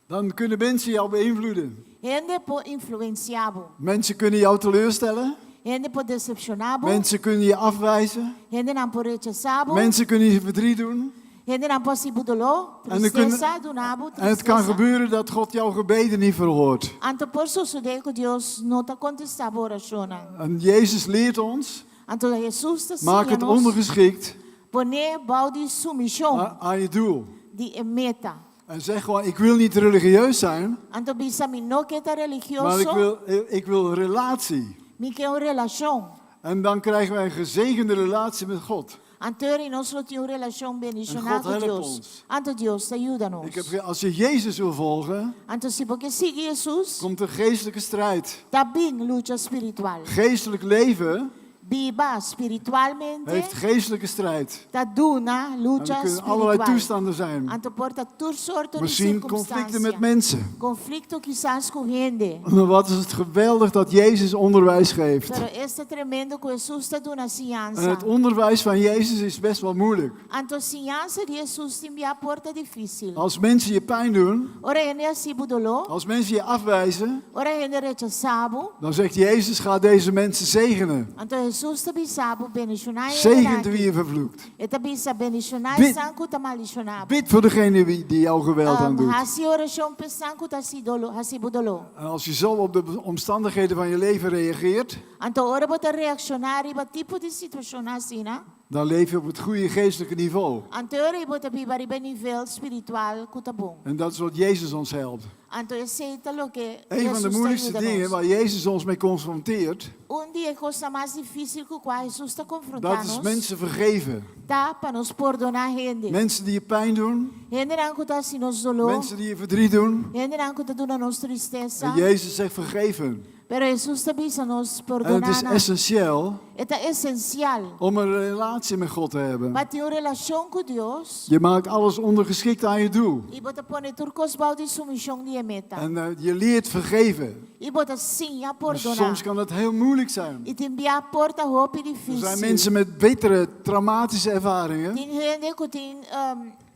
[SPEAKER 5] dan kunnen mensen jou beïnvloeden.
[SPEAKER 4] gente po influenciabo,
[SPEAKER 5] Mensen kunnen jou teleurstellen.
[SPEAKER 4] gente po decepcionabo,
[SPEAKER 5] Mensen kunnen je afwijzen.
[SPEAKER 4] gente nan po rechazabo,
[SPEAKER 5] Mensen kunnen je verdriet doen.
[SPEAKER 4] gente nan po si budolo,
[SPEAKER 5] En er kunnen-
[SPEAKER 4] tristeza, dunabo,
[SPEAKER 5] En het kan
[SPEAKER 4] tristeza.
[SPEAKER 5] gebeuren dat God jouw gebeden niet verhoort.
[SPEAKER 4] Anto por suceder que Dios no ta contestaba oración.
[SPEAKER 5] En Jezus leert ons,
[SPEAKER 4] Anto Jesus te
[SPEAKER 5] maak het
[SPEAKER 4] nos
[SPEAKER 5] ondergeschikt
[SPEAKER 4] poner balde sumisión
[SPEAKER 5] aan je doel.
[SPEAKER 4] de meta.
[SPEAKER 5] En zeg gewoon, ik wil niet religieus zijn,
[SPEAKER 4] Anto bisa mi no que ta
[SPEAKER 5] maar
[SPEAKER 4] religioso,
[SPEAKER 5] ik wil een relatie.
[SPEAKER 4] mi que un relación.
[SPEAKER 5] En dan krijgen wij een gezegende relatie met God.
[SPEAKER 4] Anterior nosotros tiene una relación bendicionada
[SPEAKER 5] En God
[SPEAKER 4] con
[SPEAKER 5] help
[SPEAKER 4] Dios.
[SPEAKER 5] ons.
[SPEAKER 4] Anto Dios ayúdanos.
[SPEAKER 5] Als je Jezus wil volgen,
[SPEAKER 4] Anto si porque sigue Jesús,
[SPEAKER 5] komt er geestelijke strijd.
[SPEAKER 4] también lucha espiritual.
[SPEAKER 5] Geestelijk leven
[SPEAKER 4] Viva espiritualmente,
[SPEAKER 5] heeft geestelijke strijd.
[SPEAKER 4] ta duna
[SPEAKER 5] En er
[SPEAKER 4] lucha
[SPEAKER 5] kunnen allerlei
[SPEAKER 4] espiritual.
[SPEAKER 5] toestanden zijn.
[SPEAKER 4] Anto porta tur soorten de
[SPEAKER 5] Misschien conflicten met
[SPEAKER 4] circunstancias.
[SPEAKER 5] mensen.
[SPEAKER 4] Conflicto quizás con gente.
[SPEAKER 5] Maar wat is het geweldig dat Jezus onderwijs geeft.
[SPEAKER 4] Pero este tremendo que Jesús te da una
[SPEAKER 5] En
[SPEAKER 4] enseñanza.
[SPEAKER 5] het onderwijs van Jezus is best wel moeilijk.
[SPEAKER 4] Anto enseñanza de Jesús te envía porta difícil.
[SPEAKER 5] Als mensen je pijn doen,
[SPEAKER 4] Ora gente así budolo,
[SPEAKER 5] als mensen je afwijzen,
[SPEAKER 4] ora gente rechazabo.
[SPEAKER 5] dan zegt Jezus, ga deze mensen zegenen.
[SPEAKER 4] Anto Jesús te bisabo bendicionar
[SPEAKER 5] Zegent wie je vervloekt.
[SPEAKER 4] Eta bisa bendicionar
[SPEAKER 5] Bid-
[SPEAKER 4] sanku ta maldicionar.
[SPEAKER 5] Bid voor degene die jou geweld aan doet.
[SPEAKER 4] Hasi oración pe sanku ta si dolo, hasi budolo.
[SPEAKER 5] En als je zo op de omstandigheden van je leven reageert,
[SPEAKER 4] Anto ora bota reaccionar iba tipo de situación así, na?
[SPEAKER 5] dan leef je op het goede geestelijke niveau.
[SPEAKER 4] Anto ora bota biba riba nivel espiritual kutabong.
[SPEAKER 5] En dat is wat Jezus ons helpt.
[SPEAKER 4] Anto ese lo que
[SPEAKER 5] Een van de moeilijkste dingen waar Jezus ons mee confronteert,
[SPEAKER 4] Un día cosa más difícil que qua Jesús ta
[SPEAKER 5] dat is
[SPEAKER 4] confrontarnos.
[SPEAKER 5] mensen vergeven.
[SPEAKER 4] Ta pa nos perdonar gente.
[SPEAKER 5] Mensen die je pijn doen,
[SPEAKER 4] Gente ranku ta si nos dolor.
[SPEAKER 5] mensen die je verdriet doen.
[SPEAKER 4] Gente ranku ta duna nos tristeza.
[SPEAKER 5] En Jezus zegt vergeef hun.
[SPEAKER 4] Pero Jesús ta bisa nos
[SPEAKER 5] En het
[SPEAKER 4] perdonar.
[SPEAKER 5] is essentieel
[SPEAKER 4] Eta essencial.
[SPEAKER 5] om een relatie met God te hebben.
[SPEAKER 4] Para ter uma relação com Deus,
[SPEAKER 5] Je maakt alles ondergeschikt aan je doel.
[SPEAKER 4] e bota pone turcos balde sumisión de meta.
[SPEAKER 5] En je leert vergeven.
[SPEAKER 4] E bota sim a
[SPEAKER 5] Maar
[SPEAKER 4] perdonar.
[SPEAKER 5] soms kan het heel moeilijk zijn.
[SPEAKER 4] E te enviar a porta hope
[SPEAKER 5] Er
[SPEAKER 4] difícil.
[SPEAKER 5] zijn mensen met bittere, traumatische ervaringen.
[SPEAKER 4] Tem gente que tem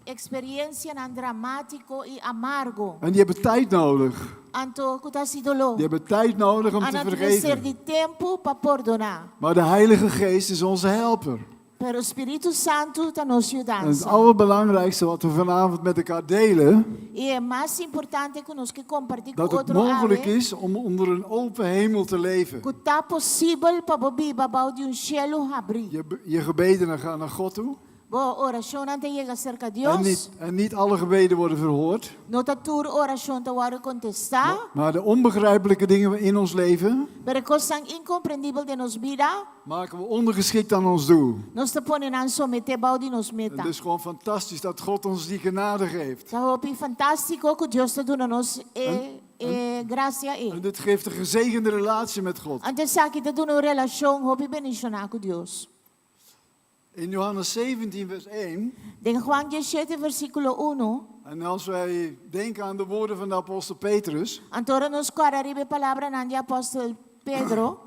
[SPEAKER 4] experiência nan dramático e amargo.
[SPEAKER 5] En die hebben tijd nodig.
[SPEAKER 4] Anto que tá si dolor.
[SPEAKER 5] Die hebben tijd nodig om te
[SPEAKER 4] Ana ser
[SPEAKER 5] vergeven.
[SPEAKER 4] de tempo para perdonar.
[SPEAKER 5] Maar de Heilige Geest is onze helper.
[SPEAKER 4] Pero o Espírito Santo tá nos
[SPEAKER 5] En het
[SPEAKER 4] ajudando.
[SPEAKER 5] allerbelangrijkste wat we vanavond met elkaar delen,
[SPEAKER 4] E é mais importante que nós que compartilhar com
[SPEAKER 5] dat het
[SPEAKER 4] outro
[SPEAKER 5] mogelijk
[SPEAKER 4] ave.
[SPEAKER 5] is om onder een open hemel te leven.
[SPEAKER 4] Que tá possível para biba balde cielo abrir.
[SPEAKER 5] Je gebeden gaan naar God toe.
[SPEAKER 4] Boa oração ante chega cerca de Deus.
[SPEAKER 5] En niet alle gebeden worden verhoord.
[SPEAKER 4] Não tá tur oração te vai contestar.
[SPEAKER 5] Maar de onbegrijpelijke dingen in ons leven
[SPEAKER 4] Pero coisas incompreendível de nos vida,
[SPEAKER 5] maken we ondergeschikt aan ons doel.
[SPEAKER 4] nós te ponen a someter balde nos
[SPEAKER 5] En
[SPEAKER 4] meta.
[SPEAKER 5] het is gewoon fantastisch dat God ons die genade geeft.
[SPEAKER 4] Tá hopi fantástico que Deus te dona nos graça
[SPEAKER 5] En dit geeft een gezegende relatie met God.
[SPEAKER 4] Antes aqui te dona relação hopi bendicionar com Deus.
[SPEAKER 5] In Johannes 17 vers 1.
[SPEAKER 4] De Juan 17 versículo 1.
[SPEAKER 5] En als wij denken aan de woorden van de apostel Petrus.
[SPEAKER 4] Antora nos coraribe palavra nan de apóstolo Pedro.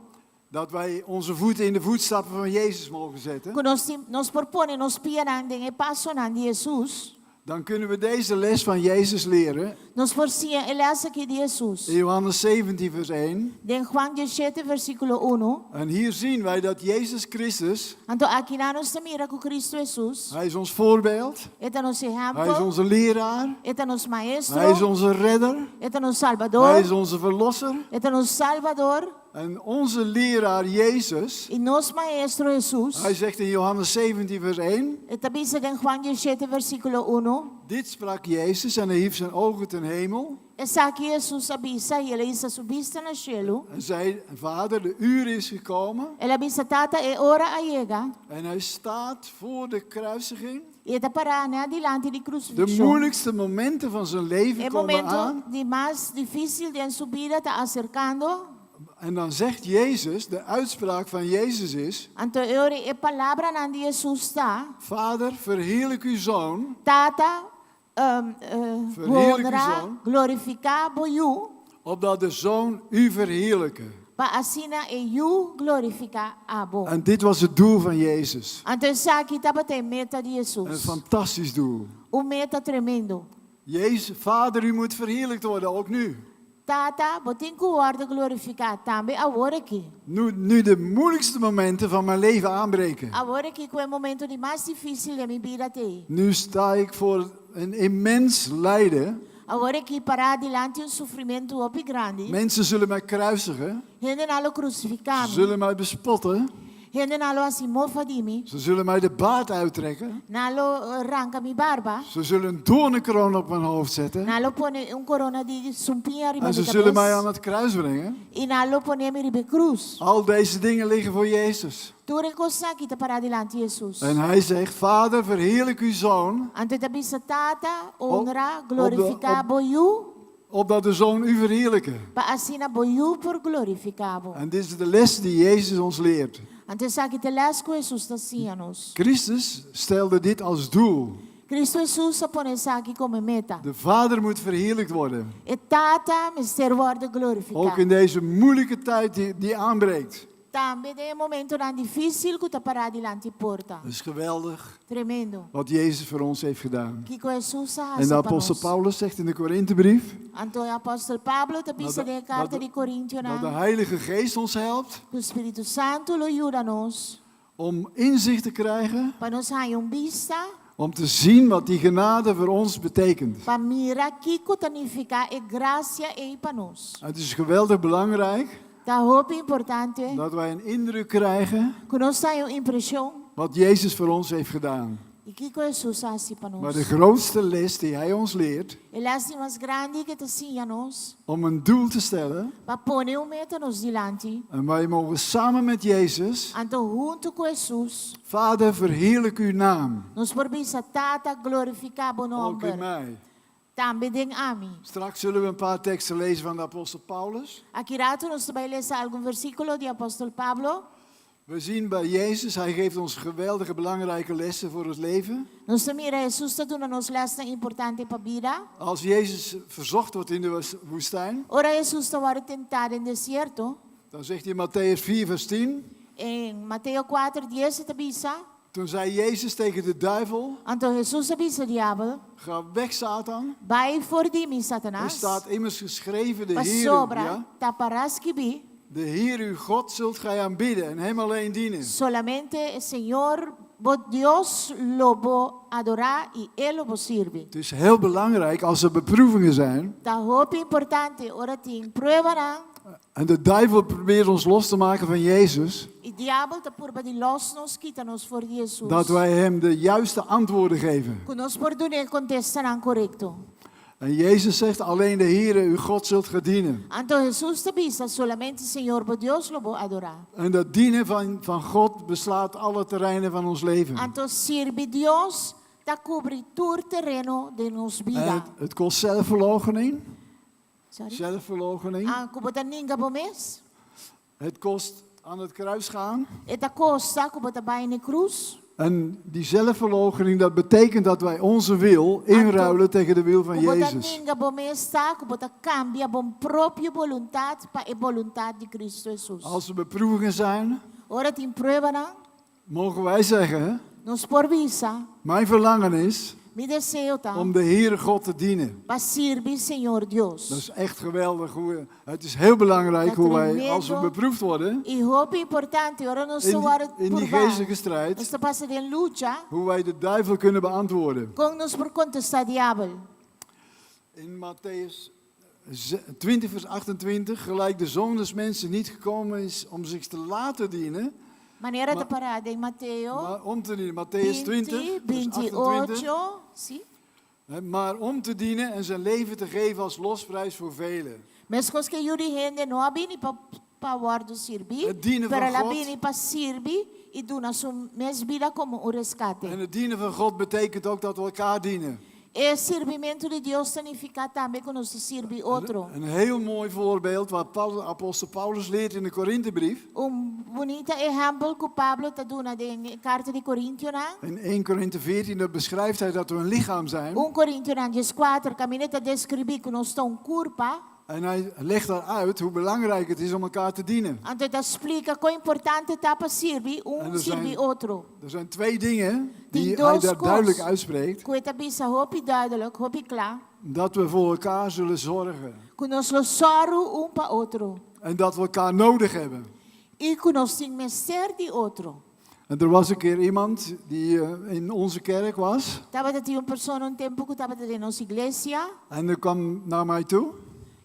[SPEAKER 5] Dat wij onze voeten in de voetstappen van Jezus mogen zetten.
[SPEAKER 4] Que nos propone nos pia nan de passo nan de Jesus.
[SPEAKER 5] Dan kunnen we deze les van Jezus leren.
[SPEAKER 4] Nos porcia elasa aqui de Jesus.
[SPEAKER 5] In Johannes 17 vers 1.
[SPEAKER 4] Den Juan 17 versículo 1.
[SPEAKER 5] En hier zien wij dat Jezus Christus,
[SPEAKER 4] Anto aqui na nos mira com Cristo Jesus.
[SPEAKER 5] hij is ons voorbeeld,
[SPEAKER 4] Eta nos
[SPEAKER 5] hij is
[SPEAKER 4] ejemplo.
[SPEAKER 5] onze leraar,
[SPEAKER 4] Eta nos maestro.
[SPEAKER 5] hij is onze redder,
[SPEAKER 4] Eta nos
[SPEAKER 5] hij
[SPEAKER 4] salvador.
[SPEAKER 5] is onze verlosser.
[SPEAKER 4] Eta nos salvador.
[SPEAKER 5] En onze leraar Jezus,
[SPEAKER 4] E nos maestro Jesus.
[SPEAKER 5] hij zegt in Johannes 17 vers 1,
[SPEAKER 4] Eta bisa den Juan 17 versículo 1.
[SPEAKER 5] dit sprak Jezus en hij hief zijn ogen ten hemel
[SPEAKER 4] Essa aqui Jesus abisa e ele isa subista no cielo.
[SPEAKER 5] en zei, Vader, de uur is gekomen
[SPEAKER 4] Ele abisa tata e ora aiega.
[SPEAKER 5] en hij staat voor de kruisiging.
[SPEAKER 4] E eta para ne adiante di
[SPEAKER 5] De
[SPEAKER 4] crucifixion.
[SPEAKER 5] moeilijkste momenten van zijn leven
[SPEAKER 4] E
[SPEAKER 5] komen
[SPEAKER 4] momento
[SPEAKER 5] aan.
[SPEAKER 4] de mais difícil de en subida está acercando.
[SPEAKER 5] En dan zegt Jezus, de uitspraak van Jezus is,
[SPEAKER 4] Anto ore e palavra nan de Jesus está.
[SPEAKER 5] Vader, verheerlijk uw zoon,
[SPEAKER 4] Tata
[SPEAKER 5] Verheerlijk uw
[SPEAKER 4] honra,
[SPEAKER 5] zoon.
[SPEAKER 4] glorificar bo you.
[SPEAKER 5] opdat de zoon u verheerlijke.
[SPEAKER 4] Pa asina e you glorificar abo.
[SPEAKER 5] En dit was het doel van Jezus.
[SPEAKER 4] Anto essa aqui taba te meta de
[SPEAKER 5] Een
[SPEAKER 4] Jesus.
[SPEAKER 5] fantastisch doel.
[SPEAKER 4] Meta tremendo.
[SPEAKER 5] Jezus, Vader, u moet verheerlijkt worden, ook nu.
[SPEAKER 4] Tata, botin ku worden glorificar tambe agora aqui.
[SPEAKER 5] Nu de moeilijkste momenten van mijn leven aanbreken.
[SPEAKER 4] Agora aqui com o momento de mais difícil de minha vida te.
[SPEAKER 5] Nu sta ik voor een immens lijden.
[SPEAKER 4] Agora aqui para adiante sofrimento op grande.
[SPEAKER 5] Mensen zullen mij kruisigen.
[SPEAKER 4] Gente nalo
[SPEAKER 5] Ze
[SPEAKER 4] crucificar.
[SPEAKER 5] zullen mij bespotten.
[SPEAKER 4] Gente nalo assim mofa de mim.
[SPEAKER 5] Ze zullen mij de baard uittrekken.
[SPEAKER 4] Nalo arranca mi barba.
[SPEAKER 5] Ze zullen een doornenkroon op mijn hoofd zetten.
[SPEAKER 4] Nalo pone corona de sumpinha riba
[SPEAKER 5] En ze
[SPEAKER 4] de
[SPEAKER 5] zullen mij aan
[SPEAKER 4] cabeça.
[SPEAKER 5] het kruis brengen.
[SPEAKER 4] E nalo pone mi riba cruz.
[SPEAKER 5] Al deze dingen liggen voor Jezus.
[SPEAKER 4] Tudo cosa que tá para adiante Jesus.
[SPEAKER 5] En hij zegt, Vader, verheerlijk uw zoon,
[SPEAKER 4] Ante da bisa tata, honra,
[SPEAKER 5] op de-
[SPEAKER 4] glorificar boiu.
[SPEAKER 5] opdat de zoon u verheerlijke.
[SPEAKER 4] Pa asina boiu por glorificabo.
[SPEAKER 5] En dit is de les die Jezus ons leert.
[SPEAKER 4] Ante sa que te las com Jesus ta sianos.
[SPEAKER 5] Christus stelde dit als doel.
[SPEAKER 4] Cristo Jesus sa pone sa aqui como meta.
[SPEAKER 5] De Vader moet verheerlijkt worden.
[SPEAKER 4] E tata mister worden
[SPEAKER 5] Ook
[SPEAKER 4] glorificar.
[SPEAKER 5] in deze moeilijke tijd die aanbreekt.
[SPEAKER 4] Também de momento dan difícil que tá para adiante porta.
[SPEAKER 5] Dat is geweldig
[SPEAKER 4] Tremendo.
[SPEAKER 5] wat Jezus voor ons heeft gedaan.
[SPEAKER 4] Que com Jesus sa
[SPEAKER 5] En de apostel Paulus zegt in de Korinthebrief
[SPEAKER 4] Anto apóstol Pablo ta bisa de carta de Corinthians
[SPEAKER 5] dat de
[SPEAKER 4] na.
[SPEAKER 5] Heilige Geest ons helpt
[SPEAKER 4] O Espírito Santo lo ajuda nos.
[SPEAKER 5] om inzicht te krijgen,
[SPEAKER 4] Para nos hayon vista.
[SPEAKER 5] om te zien wat die genade voor ons betekent.
[SPEAKER 4] Para mirar que significa e gracia e para nos.
[SPEAKER 5] Het is geweldig belangrijk
[SPEAKER 4] Tá hope importante.
[SPEAKER 5] dat wij een indruk krijgen
[SPEAKER 4] Que nós tenhamos impressão
[SPEAKER 5] wat Jezus voor ons heeft gedaan.
[SPEAKER 4] e que Jesus hace para
[SPEAKER 5] Maar
[SPEAKER 4] nós.
[SPEAKER 5] de grootste les die Hij ons leert,
[SPEAKER 4] Ele hace mais grande que te sia nós.
[SPEAKER 5] om een doel te stellen,
[SPEAKER 4] Para pôr meta nos delante.
[SPEAKER 5] en wij mogen samen met Jezus,
[SPEAKER 4] Então junto com Jesus,
[SPEAKER 5] Vader, verheerlijk uw naam,
[SPEAKER 4] nos por bisa tata glorificar o
[SPEAKER 5] ook in
[SPEAKER 4] nome.
[SPEAKER 5] mij.
[SPEAKER 4] Também den ami.
[SPEAKER 5] Straks zullen we een paar teksten lezen van de apostel Paulus.
[SPEAKER 4] Aqui rato nós vai ler algum versículo de apóstolo Pablo.
[SPEAKER 5] We zien bij Jezus, Hij geeft ons geweldige belangrijke lessen voor het leven.
[SPEAKER 4] Nós mira Jesus está dando nos lesson importante para vida.
[SPEAKER 5] Als Jezus verzocht wordt in de woestijn,
[SPEAKER 4] Ora Jesus estava tentado em deserto.
[SPEAKER 5] dan zegt hij in Matthäus 4 vers 10.
[SPEAKER 4] Em Mateus 4:10 te bisa.
[SPEAKER 5] Toen zei Jezus tegen de duivel,
[SPEAKER 4] Então Jesus avisa o diabo,
[SPEAKER 5] ga weg Satan.
[SPEAKER 4] vai for de mim,
[SPEAKER 5] Er
[SPEAKER 4] Satanás.
[SPEAKER 5] staat immers geschreven, de
[SPEAKER 4] Pa
[SPEAKER 5] Heer,
[SPEAKER 4] sobra,
[SPEAKER 5] ja,
[SPEAKER 4] taparás que vi,
[SPEAKER 5] de Heer uw God zult gij aanbidden en Hem alleen dienen.
[SPEAKER 4] solamente el Señor, vos Dios lo vos adorar y Él lo vos sirve.
[SPEAKER 5] Het is heel belangrijk als er beproevingen zijn
[SPEAKER 4] Ta hope importante, ora tin pruebarán,
[SPEAKER 5] en de duivel probeert ons los te maken van Jezus,
[SPEAKER 4] y diabo ta purba de los nos quítanos for Jesus.
[SPEAKER 5] dat wij Hem de juiste antwoorden geven.
[SPEAKER 4] Que nos por donde contestarán correcto.
[SPEAKER 5] En Jezus zegt, alleen de Heer uw God zult gij dienen.
[SPEAKER 4] Então Jesus te visa, solamente el Señor vos Dios lo vos adorar.
[SPEAKER 5] En dat dienen van God beslaat alle terreinen van ons leven.
[SPEAKER 4] Então sirve Dios, ta cubrir todo terreno de nos
[SPEAKER 5] En
[SPEAKER 4] vida.
[SPEAKER 5] het kost zelfverloochening.
[SPEAKER 4] Sorry?
[SPEAKER 5] Zelfverloochening.
[SPEAKER 4] Como ta ninga bomes,
[SPEAKER 5] Het kost aan het kruis gaan.
[SPEAKER 4] eta costa, como ta vai na cruz.
[SPEAKER 5] En die zelfverloochening, dat betekent dat wij onze wil inruilen tegen de wil van
[SPEAKER 4] Como ta
[SPEAKER 5] Jezus.
[SPEAKER 4] ninga bomes ta, como ta cambia bom proprio voluntad pa e voluntad de Cristo Jesus.
[SPEAKER 5] Als er beproevingen zijn,
[SPEAKER 4] Ora tin prueba na,
[SPEAKER 5] mogen wij zeggen,
[SPEAKER 4] nos por visa,
[SPEAKER 5] mijn verlangen is
[SPEAKER 4] Mi deseo
[SPEAKER 5] om
[SPEAKER 4] tan
[SPEAKER 5] de Heere God te dienen.
[SPEAKER 4] para servir Señor Dios.
[SPEAKER 5] Dat is echt geweldig. Het is heel belangrijk
[SPEAKER 4] Dat
[SPEAKER 5] hoe wij,
[SPEAKER 4] tremendo.
[SPEAKER 5] als we beproefd worden
[SPEAKER 4] Y hope importante, ahora no se va
[SPEAKER 5] in die geestelijke strijd,
[SPEAKER 4] Esto pasa de lucha
[SPEAKER 5] hoe wij de duivel kunnen beantwoorden.
[SPEAKER 4] con nos por contestar diablo.
[SPEAKER 5] In Matthäus 20 vers 28, gelijk de Zoon des Mensen niet gekomen is om zich te laten dienen,
[SPEAKER 4] Manera de parada en Mateo
[SPEAKER 5] maar om te dienen. Matthäus 20 vers 28.
[SPEAKER 4] 28, ¿sí?
[SPEAKER 5] Maar om te dienen en zijn leven te geven als losprijs voor velen.
[SPEAKER 4] Mas cos que yuri gente no abini pa guardo servir,
[SPEAKER 5] Het dienen
[SPEAKER 4] pero
[SPEAKER 5] van
[SPEAKER 4] la
[SPEAKER 5] God.
[SPEAKER 4] bini pa servir y duna su mes vida como un
[SPEAKER 5] En
[SPEAKER 4] rescate.
[SPEAKER 5] het dienen van God betekent ook dat we elkaar dienen.
[SPEAKER 4] El servimento de Dios significa también que nos sirve otro.
[SPEAKER 5] Een heel mooi voorbeeld wat apostel Paulus leert in de Korinthebrief.
[SPEAKER 4] Un bonito ejemplo que Pablo te dona de carta de Corinthians.
[SPEAKER 5] In 1 Korinthe 14 dat beschrijft hij dat we een lichaam zijn.
[SPEAKER 4] 1 Corinthians 4, camina te describir que nos está un curpa.
[SPEAKER 5] En hij legt daar uit hoe belangrijk het is om elkaar te dienen.
[SPEAKER 4] Então te explica quão importante está para servir
[SPEAKER 5] En
[SPEAKER 4] servir outro.
[SPEAKER 5] Er zijn twee dingen die
[SPEAKER 4] Die
[SPEAKER 5] hij
[SPEAKER 4] dos
[SPEAKER 5] daar
[SPEAKER 4] cos.
[SPEAKER 5] duidelijk uitspreekt.
[SPEAKER 4] Que está bisa hopi duidelijk, hopi klaar.
[SPEAKER 5] Dat we voor elkaar zullen zorgen.
[SPEAKER 4] Que nos lo sorro para outro.
[SPEAKER 5] En dat we elkaar nodig hebben.
[SPEAKER 4] E que nos tem messer de outro.
[SPEAKER 5] En er was een keer iemand die in onze kerk was.
[SPEAKER 4] Tava de uma pessoa tempo que estava de nossa igreja.
[SPEAKER 5] En die kwam naar mij toe.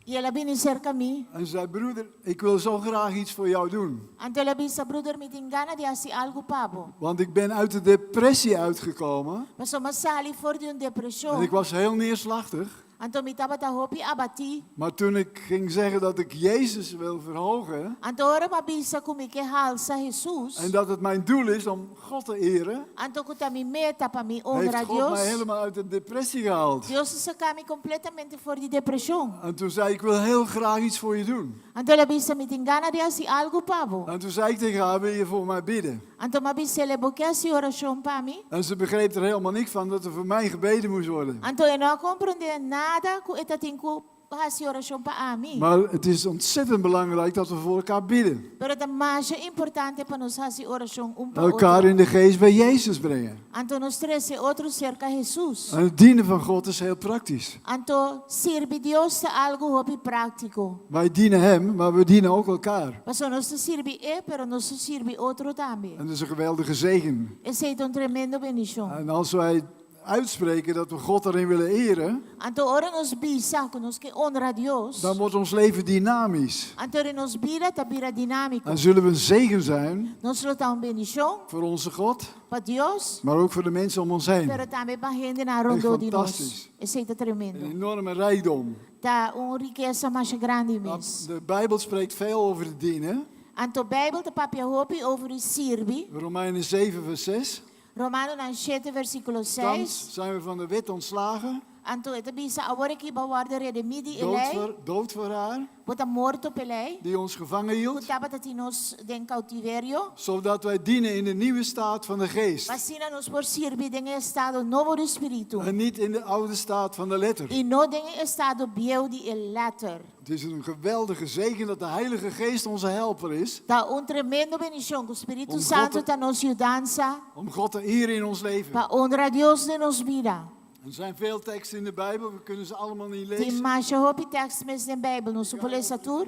[SPEAKER 4] E ela vinha cerca a mim.
[SPEAKER 5] En zei, broeder, ik wil zo graag iets voor jou doen.
[SPEAKER 4] Então ela disse, brother, me tem gana de fazer algo para
[SPEAKER 5] Want ik ben uit de depressie uitgekomen.
[SPEAKER 4] Mas só sali voor de
[SPEAKER 5] En
[SPEAKER 4] depressão.
[SPEAKER 5] ik was heel neerslachtig.
[SPEAKER 4] Então me estava te hopi abati.
[SPEAKER 5] Maar toen ik ging zeggen dat ik Jezus wil verhogen.
[SPEAKER 4] Então ora me bisa como que halsa Jesus.
[SPEAKER 5] En dat het mijn doel is om God te eren.
[SPEAKER 4] Então que tá me meta para me
[SPEAKER 5] Heeft
[SPEAKER 4] honrar
[SPEAKER 5] God
[SPEAKER 4] Deus.
[SPEAKER 5] mij helemaal uit de depressie gehaald.
[SPEAKER 4] Deus saca-me completamente fora de depressão.
[SPEAKER 5] En toen zei ik, ik wil heel graag iets voor je doen.
[SPEAKER 4] Então ela disse, me tem gana de fazer algo para
[SPEAKER 5] En toen zei ik tegen haar, wil je voor mij bidden?
[SPEAKER 4] Então me disse, ela quer fazer oração para mim.
[SPEAKER 5] En ze begreep er helemaal niks van dat er voor mij gebeden moest worden.
[SPEAKER 4] Então eu não compreendi nada que ela tem que fazer oração para mim.
[SPEAKER 5] Maar het is ontzettend belangrijk dat we voor elkaar bidden.
[SPEAKER 4] Pero é mais importante para nós fazer oração para
[SPEAKER 5] Elkaar
[SPEAKER 4] outro.
[SPEAKER 5] in de geest bij Jezus brengen.
[SPEAKER 4] Então nós treze outro cerca Jesus.
[SPEAKER 5] En het dienen van God is heel praktisch.
[SPEAKER 4] Então servir Deus é algo hobby prático.
[SPEAKER 5] Wij dienen Hem, maar we dienen ook elkaar.
[SPEAKER 4] Mas nós servir pero nós servir outro também.
[SPEAKER 5] En dat is een geweldige zegen.
[SPEAKER 4] Esse é tremendo bendição.
[SPEAKER 5] En als wij uitspreken dat we God erin willen eren,
[SPEAKER 4] Então ora nos bisa, que nos que honra Deus.
[SPEAKER 5] dan wordt ons leven dynamisch.
[SPEAKER 4] Então nos vira, tá vira dinâmico.
[SPEAKER 5] En zullen we een zegen zijn
[SPEAKER 4] Nós lo tá bendição
[SPEAKER 5] voor onze God,
[SPEAKER 4] para Deus,
[SPEAKER 5] maar ook voor de mensen om ons heen.
[SPEAKER 4] pero também para gente na rondo de nós.
[SPEAKER 5] fantastisch.
[SPEAKER 4] Esse é
[SPEAKER 5] Een
[SPEAKER 4] tremendo.
[SPEAKER 5] enorme rijkdom.
[SPEAKER 4] Tá riqueza mais grande
[SPEAKER 5] Nou,
[SPEAKER 4] mesmo.
[SPEAKER 5] de Bijbel spreekt veel over het dienen.
[SPEAKER 4] Então Bíblia tá papia hopi over o servir.
[SPEAKER 5] Romeinen 7 vers 6.
[SPEAKER 4] Romanos 7 versículo 6.
[SPEAKER 5] Thans zijn we van de wet ontslagen,
[SPEAKER 4] Então ita bisa agora que bawarda redemidi elei,
[SPEAKER 5] dood voor haar,
[SPEAKER 4] bota morto pelei.
[SPEAKER 5] die ons gevangen hield,
[SPEAKER 4] Kutaba tatinos den cautiverio.
[SPEAKER 5] zodat wij dienen in de nieuwe staat van de geest.
[SPEAKER 4] Vacina nos por servir den estado novo do espírito.
[SPEAKER 5] En niet in de oude staat van de letter.
[SPEAKER 4] E não den estado biel de el latter.
[SPEAKER 5] Het is een geweldige zegen dat de Heilige Geest onze helper is.
[SPEAKER 4] Tá tremendo bendição que o Espírito
[SPEAKER 5] Om
[SPEAKER 4] Santo
[SPEAKER 5] God te-
[SPEAKER 4] tá nos ajudando
[SPEAKER 5] Om God te eren in ons leven.
[SPEAKER 4] para honrar Deus de nos vida.
[SPEAKER 5] Er zijn veel teksten in de Bijbel, we kunnen ze allemaal niet
[SPEAKER 4] Tem
[SPEAKER 5] lezen.
[SPEAKER 4] mais hopi text mes na Bíblia, nos lesatur.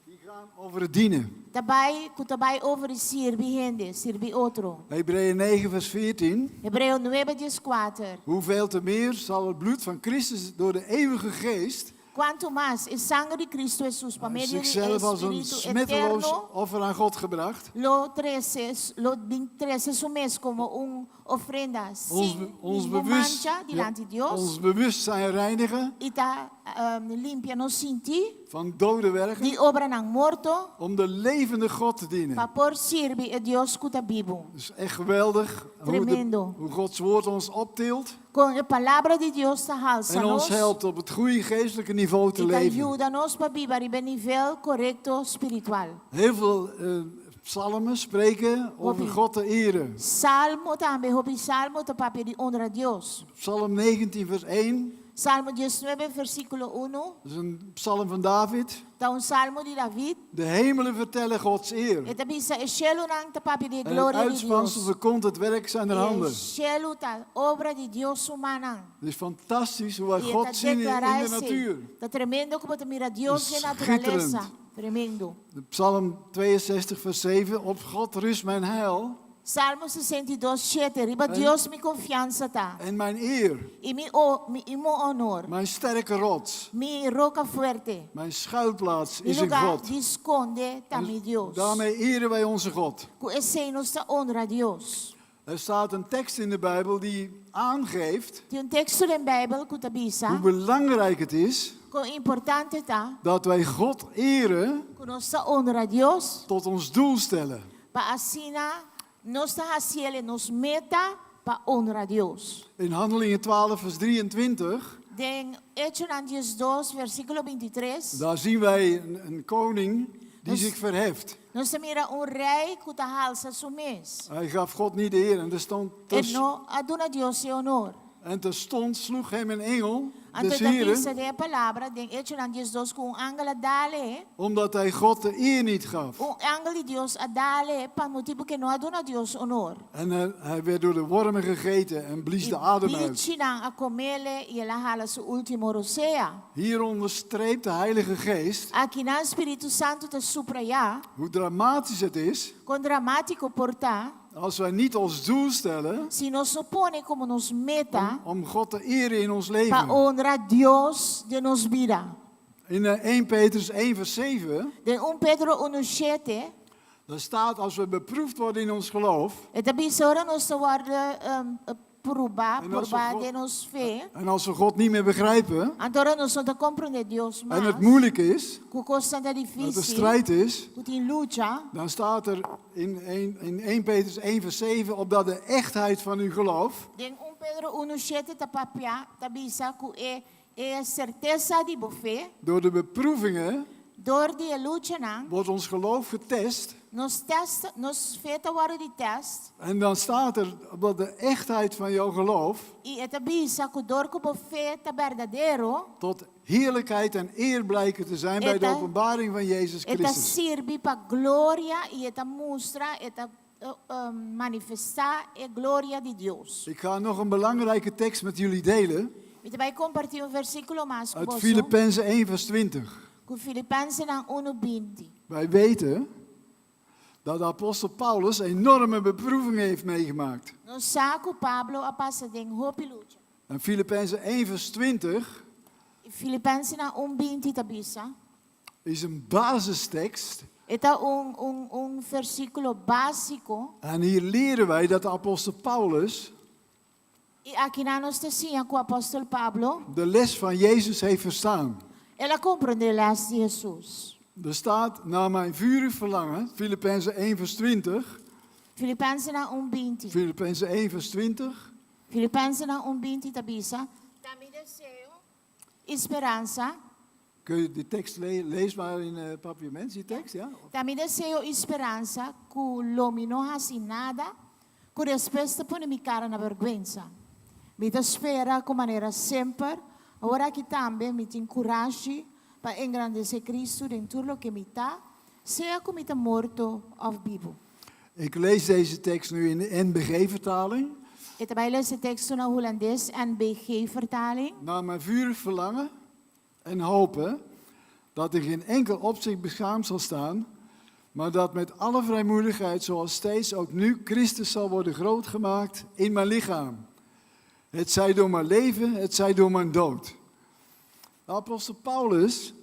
[SPEAKER 5] Die gaan over het dienen.
[SPEAKER 4] Tabai over servir gente, servir outro.
[SPEAKER 5] Hebreeën 9 vers 14.
[SPEAKER 4] Hebreu 9:14.
[SPEAKER 5] Hoeveel te meer zal het bloed van Christus door de eeuwige geest
[SPEAKER 4] Quanto mais el sangue de Cristo Jesús para medio del
[SPEAKER 5] zichzelf als een
[SPEAKER 4] Espíritu
[SPEAKER 5] smetteloos
[SPEAKER 4] eterno
[SPEAKER 5] offer aan God gebracht.
[SPEAKER 4] lo 13 su mes como ofrenda sin ninguna mancha delante de Dios
[SPEAKER 5] ons bewustzijn reinigen
[SPEAKER 4] y está limpia no sin ti
[SPEAKER 5] van dode werken.
[SPEAKER 4] de obra ng morto
[SPEAKER 5] Om de levende God te dienen.
[SPEAKER 4] para por servir a Dios que está vivo.
[SPEAKER 5] Het is echt geweldig
[SPEAKER 4] Tremendo.
[SPEAKER 5] hoe Gods woord ons optilt.
[SPEAKER 4] Con la palabra de Dios te alza
[SPEAKER 5] En ons
[SPEAKER 4] nos
[SPEAKER 5] helpt op het goede geestelijke niveau te
[SPEAKER 4] y te
[SPEAKER 5] leven.
[SPEAKER 4] ayuda nos para vivir en nivel correcto espiritual.
[SPEAKER 5] Heel veel psalmen spreken over
[SPEAKER 4] Hobby.
[SPEAKER 5] God te eren.
[SPEAKER 4] Salmo también, hopi salmo te papi di honra a Dios.
[SPEAKER 5] Psalm 19 vers 1,
[SPEAKER 4] Salmo 19, versículo 1.
[SPEAKER 5] dat is een psalm van David.
[SPEAKER 4] Da un salmo di David.
[SPEAKER 5] De hemelen vertellen Gods eer.
[SPEAKER 4] E bisa e cielo nang te papi di
[SPEAKER 5] En het
[SPEAKER 4] gloria di
[SPEAKER 5] uitspansel
[SPEAKER 4] Dios.
[SPEAKER 5] verkondigt het werk zijner
[SPEAKER 4] E
[SPEAKER 5] handen.
[SPEAKER 4] cielo ta obra di Dios humanang.
[SPEAKER 5] Het is fantastisch hoe wij
[SPEAKER 4] E
[SPEAKER 5] God
[SPEAKER 4] ta
[SPEAKER 5] zien in de
[SPEAKER 4] declararse.
[SPEAKER 5] natuur.
[SPEAKER 4] Ta tremendo como te mira Dios en
[SPEAKER 5] Schitterend.
[SPEAKER 4] naturaleza. Tremendo.
[SPEAKER 5] De Psalm 62 vers 7, op God rust mijn heil
[SPEAKER 4] Salmo 62, 7. Riba Dios mi confianza ta.
[SPEAKER 5] en mijn eer,
[SPEAKER 4] Y mi mo honor.
[SPEAKER 5] mijn sterke rots,
[SPEAKER 4] Mi roca fuerte.
[SPEAKER 5] mijn schuilplaats
[SPEAKER 4] Mi
[SPEAKER 5] is in
[SPEAKER 4] lugar
[SPEAKER 5] God.
[SPEAKER 4] de esconde ta mi
[SPEAKER 5] Dus
[SPEAKER 4] Dios.
[SPEAKER 5] daarmee eren wij onze God.
[SPEAKER 4] Cu ese nos ta honra a Dios.
[SPEAKER 5] Er staat een tekst in de Bijbel die aangeeft
[SPEAKER 4] Tem un texto en Bijbel que ta bisa.
[SPEAKER 5] hoe belangrijk het is
[SPEAKER 4] Cu importante ta.
[SPEAKER 5] dat wij God eren
[SPEAKER 4] Cu nos ta honra a Dios.
[SPEAKER 5] tot ons doel stellen.
[SPEAKER 4] Pa asina nos ta haciele nos meta pa honra a Dios.
[SPEAKER 5] In Handelingen 12 vers 23,
[SPEAKER 4] Den Hechos en 2, versículo 23.
[SPEAKER 5] daar zien wij een koning die zich verheft.
[SPEAKER 4] Nos ta mira un rey que ta halsa su mes.
[SPEAKER 5] Hij gaf God niet de eer en
[SPEAKER 4] E no aduna Dios e honor.
[SPEAKER 5] en terstond sloeg hem een engel
[SPEAKER 4] Anto
[SPEAKER 5] des
[SPEAKER 4] ta bisa
[SPEAKER 5] Heren,
[SPEAKER 4] de palabra den Hechos en 2 cu un angel a dale.
[SPEAKER 5] omdat hij God de eer niet gaf.
[SPEAKER 4] Un angel de Dios a dale pa motivo que no aduna Dios honor.
[SPEAKER 5] En hij werd door de wormen gegeten en blies de adem uit.
[SPEAKER 4] Bichinang a comele y la hala su último rosea.
[SPEAKER 5] Hier onderstreept de Heilige Geest
[SPEAKER 4] Aqui na Espírito Santo te supraya,
[SPEAKER 5] hoe dramatisch het is
[SPEAKER 4] con dramático portar,
[SPEAKER 5] als wij niet als doel stellen
[SPEAKER 4] si nos opone como nos meta,
[SPEAKER 5] om God te eren in ons
[SPEAKER 4] pa
[SPEAKER 5] leven.
[SPEAKER 4] honra Dios de nos vida.
[SPEAKER 5] In 1 Petrus 1 vers 7,
[SPEAKER 4] De 1 Pedro 1:7,
[SPEAKER 5] daar staat als we beproefd worden in ons geloof
[SPEAKER 4] esta bisora nos te guarda purba,
[SPEAKER 5] En als we
[SPEAKER 4] purba
[SPEAKER 5] God-
[SPEAKER 4] de nos fe,
[SPEAKER 5] en als we God niet meer begrijpen
[SPEAKER 4] antora nos te comprende Dios
[SPEAKER 5] en het
[SPEAKER 4] más,
[SPEAKER 5] moeilijk is,
[SPEAKER 4] cu costa da
[SPEAKER 5] dat er
[SPEAKER 4] difícil,
[SPEAKER 5] strijd is,
[SPEAKER 4] cu tin lucha,
[SPEAKER 5] dan staat er in 1 Petrus 1 vers 7 opdat de echtheid van uw geloof
[SPEAKER 4] den 1 Pedro 1:7 ta papia, ta bisa cu e certeza di bofe,
[SPEAKER 5] door de beproevingen
[SPEAKER 4] door die lucha nang,
[SPEAKER 5] wordt ons geloof getest.
[SPEAKER 4] nos feta waro di test,
[SPEAKER 5] En dan staat er opdat de echtheid van jouw geloof
[SPEAKER 4] y eta bisa cu door cu bofe ta verdadero,
[SPEAKER 5] tot heerlijkheid en eer blijken te zijn bij de
[SPEAKER 4] Eta-
[SPEAKER 5] openbaring van Jezus
[SPEAKER 4] eta
[SPEAKER 5] Christus.
[SPEAKER 4] sirvi pa gloria y eta mostra, eta manifesta e gloria di Dios.
[SPEAKER 5] Ik ga nog een belangrijke tekst met jullie delen
[SPEAKER 4] Ita vai compartir un versículo más con
[SPEAKER 5] uit
[SPEAKER 4] vos,
[SPEAKER 5] Filippenzen 1 vers 20.
[SPEAKER 4] cu Filipenses nang 1:20.
[SPEAKER 5] Wij weten dat de apostel Paulus enorme beproevingen heeft meegemaakt.
[SPEAKER 4] No saco Pablo a passa den hopi lucha.
[SPEAKER 5] En Filippenzen 1 vers 20
[SPEAKER 4] Filipenses nang 1:20 ta bisa.
[SPEAKER 5] is een basistekst.
[SPEAKER 4] Ita un versículo básico.
[SPEAKER 5] En hier leren wij dat de apostel Paulus
[SPEAKER 4] E aqui na nos te sia com o apóstolo Pablo,
[SPEAKER 5] de les van Jezus heeft verstaan.
[SPEAKER 4] ela compreende las de Jesus.
[SPEAKER 5] Er staat, naar mijn vurig verlangen, Filippenzen 1 vers 20.
[SPEAKER 4] Filipenses nang 1:20.
[SPEAKER 5] Filippenzen 1 vers 20.
[SPEAKER 4] Filipenses nang 1:20 ta bisa. Tami deseo, esperança.
[SPEAKER 5] Kun je die tekst leesbaar in papiaments, die tekst? Ja?
[SPEAKER 4] Tami deseo esperança, cu lomino hasi nada, cu resposta por mi cara na vergüenza. Mi te spera com maneira sempre, ora que também me te encoraje para engrandecer Cristo dentro lo que me tá, seja como te morto of vivo.
[SPEAKER 5] Ik lees deze tekst nu in de NBG-vertaling.
[SPEAKER 4] E também lees de texto na Holandês NBG-vertaling.
[SPEAKER 5] Naar mijn vurig verlangen en hopen dat er geen enkel opzicht beschaamd zal staan, maar dat met alle vrijmoedigheid, zoals steeds ook nu, Christus zal worden grootgemaakt in mijn lichaam. Het zij door mijn leven, het zij door mijn dood. De apostel Paulus,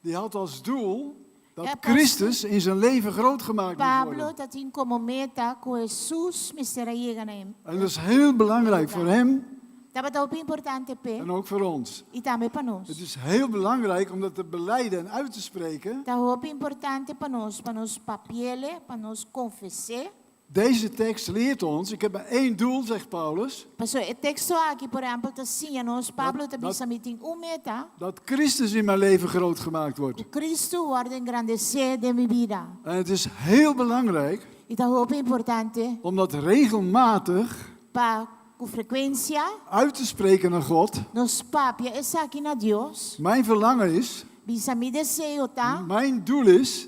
[SPEAKER 5] die had als doel dat
[SPEAKER 4] Ja, apostel-
[SPEAKER 5] Christus in zijn leven grootgemaakt moet
[SPEAKER 4] Pablo
[SPEAKER 5] worden.
[SPEAKER 4] tá tem como meta com Jesus mistério chega na
[SPEAKER 5] En dat is heel belangrijk voor hem
[SPEAKER 4] Tava tá op importante pe
[SPEAKER 5] en ook voor ons.
[SPEAKER 4] e também para
[SPEAKER 5] Het
[SPEAKER 4] nós.
[SPEAKER 5] is heel belangrijk om dat te beleiden en uit te spreken,
[SPEAKER 4] Tá op importante para nós papiele, para nós confessar,
[SPEAKER 5] Deze tekst leert ons, ik heb maar één doel, zegt Paulus,
[SPEAKER 4] Pastor, o texto aqui, por exemplo, está assim, nós Pablo também tem meta.
[SPEAKER 5] dat Christus in mijn leven groot gemaakt wordt.
[SPEAKER 4] O Cristo wordt engrandecer de minha vida.
[SPEAKER 5] En het is heel belangrijk
[SPEAKER 4] E tá roupa importante
[SPEAKER 5] om dat regelmatig
[SPEAKER 4] para com frequência
[SPEAKER 5] uit te spreken naar God.
[SPEAKER 4] nos papia essa aqui na Deus.
[SPEAKER 5] Mijn verlangen is,
[SPEAKER 4] Bisa mi desejo tá,
[SPEAKER 5] mijn doel is,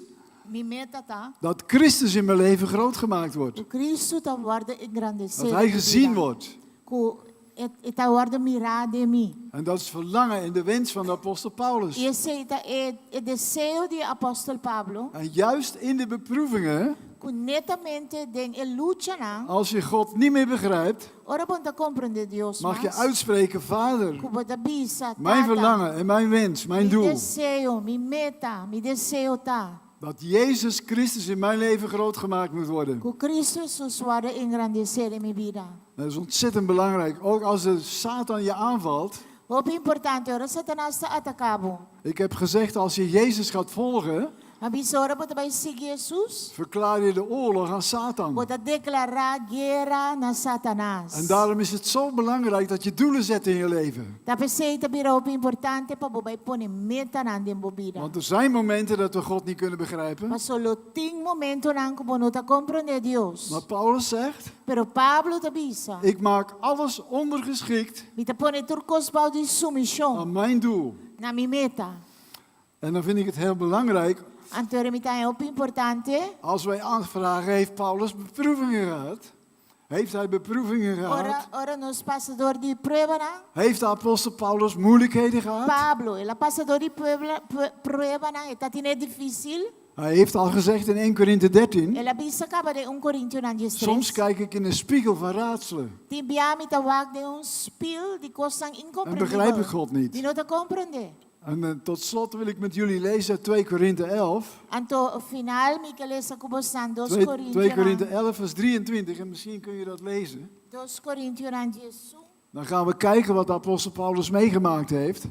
[SPEAKER 4] mi meta tá.
[SPEAKER 5] dat Christus in mijn leven groot gemaakt wordt.
[SPEAKER 4] O Cristo tá worden engrandecer.
[SPEAKER 5] Dat hij gezien wordt.
[SPEAKER 4] Tá worden mirar de mim.
[SPEAKER 5] En dat is verlangen en de wens van de apostel Paulus.
[SPEAKER 4] E esse é desejo de apóstolo Pablo.
[SPEAKER 5] En juist in de beproevingen,
[SPEAKER 4] Netamente den lucha na.
[SPEAKER 5] als je God niet meer begrijpt,
[SPEAKER 4] Ora bom tá compreender Deus.
[SPEAKER 5] mag je uitspreken, Vader,
[SPEAKER 4] Kubo da bisa.
[SPEAKER 5] mijn verlangen en mijn wens, mijn
[SPEAKER 4] Mi
[SPEAKER 5] doel,
[SPEAKER 4] desejo, mi meta, mi desejo tá.
[SPEAKER 5] dat Jezus Christus in mijn leven groot gemaakt moet worden.
[SPEAKER 4] Que Cristo Jesus worden engrandecer in minha vida.
[SPEAKER 5] Dat is ontzettend belangrijk, ook als de Satan je aanvalt.
[SPEAKER 4] Muito importante, ora Satanás está atacado.
[SPEAKER 5] Ik heb gezegd, als je Jezus gaat volgen,
[SPEAKER 4] A bisora bota vai seguir Jesus.
[SPEAKER 5] verklaar je de oorlog aan Satan.
[SPEAKER 4] Bota declarar guerra na Satanás.
[SPEAKER 5] En daarom is het zo belangrijk dat je doelen zet in je leven.
[SPEAKER 4] Da peceita bira op importante para bobai pone meta na den bobida.
[SPEAKER 5] Want er zijn momenten dat we God niet kunnen begrijpen.
[SPEAKER 4] Mas solo ting momento na como não tá compreender Deus.
[SPEAKER 5] Maar Paulus zegt,
[SPEAKER 4] Pero Pablo ta bisa.
[SPEAKER 5] ik maak alles ondergeschikt
[SPEAKER 4] Bita pone turcos bau de submissão
[SPEAKER 5] aan mijn doel.
[SPEAKER 4] na mi meta.
[SPEAKER 5] En dan vind ik het heel belangrijk,
[SPEAKER 4] Antore mi tá op importante.
[SPEAKER 5] als wij aanvragen, heeft Paulus beproevingen gehad? Heeft hij beproevingen gehad?
[SPEAKER 4] Ora nos passador de prueba na.
[SPEAKER 5] Heeft de apostel Paulus moeilijkheden gehad?
[SPEAKER 4] Pablo, ela passador de prueba na. Está tine difícil.
[SPEAKER 5] Hij heeft al gezegd in 1 Korinthe 13,
[SPEAKER 4] Ela bisa acaba de 1 Corinthians na 13.
[SPEAKER 5] soms kijk ik in een spiegel van raadselen
[SPEAKER 4] Tibiami tawag de spil de kosang
[SPEAKER 5] en
[SPEAKER 4] incomprensibel.
[SPEAKER 5] begrijp ik God
[SPEAKER 4] Die
[SPEAKER 5] niet.
[SPEAKER 4] no te comprende.
[SPEAKER 5] En tot slot wil ik met jullie lezen uit 2 Korinthe 11.
[SPEAKER 4] Anto final mi que lesa kubo san 2
[SPEAKER 5] 2
[SPEAKER 4] Corinthians.
[SPEAKER 5] Korinthe 11 vers 23 en misschien kun je dat lezen.
[SPEAKER 4] 2 Corinthians na Jesus.
[SPEAKER 5] Dan gaan we kijken wat de apostel Paulus meegemaakt heeft.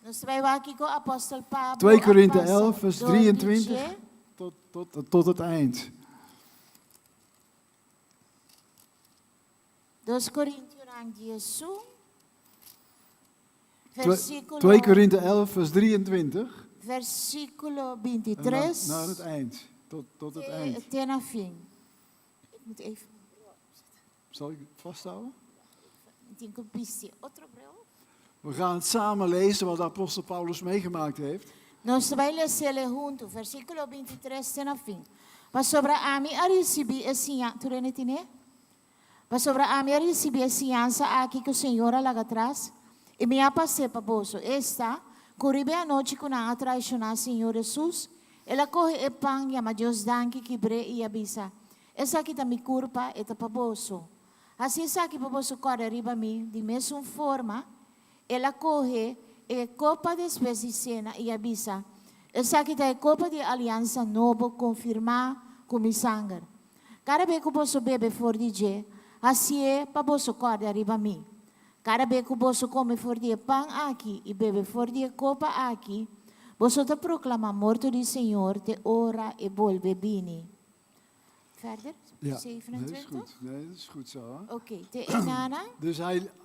[SPEAKER 4] Nos vai aqui com apóstol Pablo.
[SPEAKER 5] 2 Korinthe
[SPEAKER 4] apóstolo
[SPEAKER 5] 11 vers
[SPEAKER 4] do
[SPEAKER 5] 23
[SPEAKER 4] DJ.
[SPEAKER 5] tot het eind.
[SPEAKER 4] 2 Corinthians na Jesus. Versículo
[SPEAKER 5] 2 Korinthe 11 vers 23
[SPEAKER 4] Versículo
[SPEAKER 5] en
[SPEAKER 4] 23.
[SPEAKER 5] naar het eind. Tot het eind.
[SPEAKER 4] Até na fim. Ik moet even.
[SPEAKER 5] Zal ik het vasthouden?
[SPEAKER 4] Ik denk een beetje. Outro breu.
[SPEAKER 5] We gaan het samen lezen wat de apostel Paulus meegemaakt heeft.
[SPEAKER 4] Nós vamos ler junto, versículo 23 até na fim. Mas sobre a mim a receber esse anjo, mas sobre a mim a receber esse anjo aqui que o Senhor lá atrás, e me passei para bolso. Esta, corribe a noite com a traicionar o Senhor Jesus, ela corre e pão e ama Deus danke que bre e avisa. Essa aqui tá me culpa e tá para bolso. Assim essa aqui para bolso corre arriba a mim, de mesma forma, ela corre e copa de cena e avisa. Essa aqui é copa de aliança nova confirmar com mi sangue. Cada vez que você bebe for DJ, assim é para você correr arriba a mim. Cada vez que você come for de pão aqui e bebe for de copa aqui, você te proclama morto do Senhor, te ora e volve bini. Verder?
[SPEAKER 5] Ja,
[SPEAKER 4] 27?
[SPEAKER 5] dat is goed. Nee, dat is goed zo. Hè?
[SPEAKER 4] Oké, te enana.
[SPEAKER 5] Dus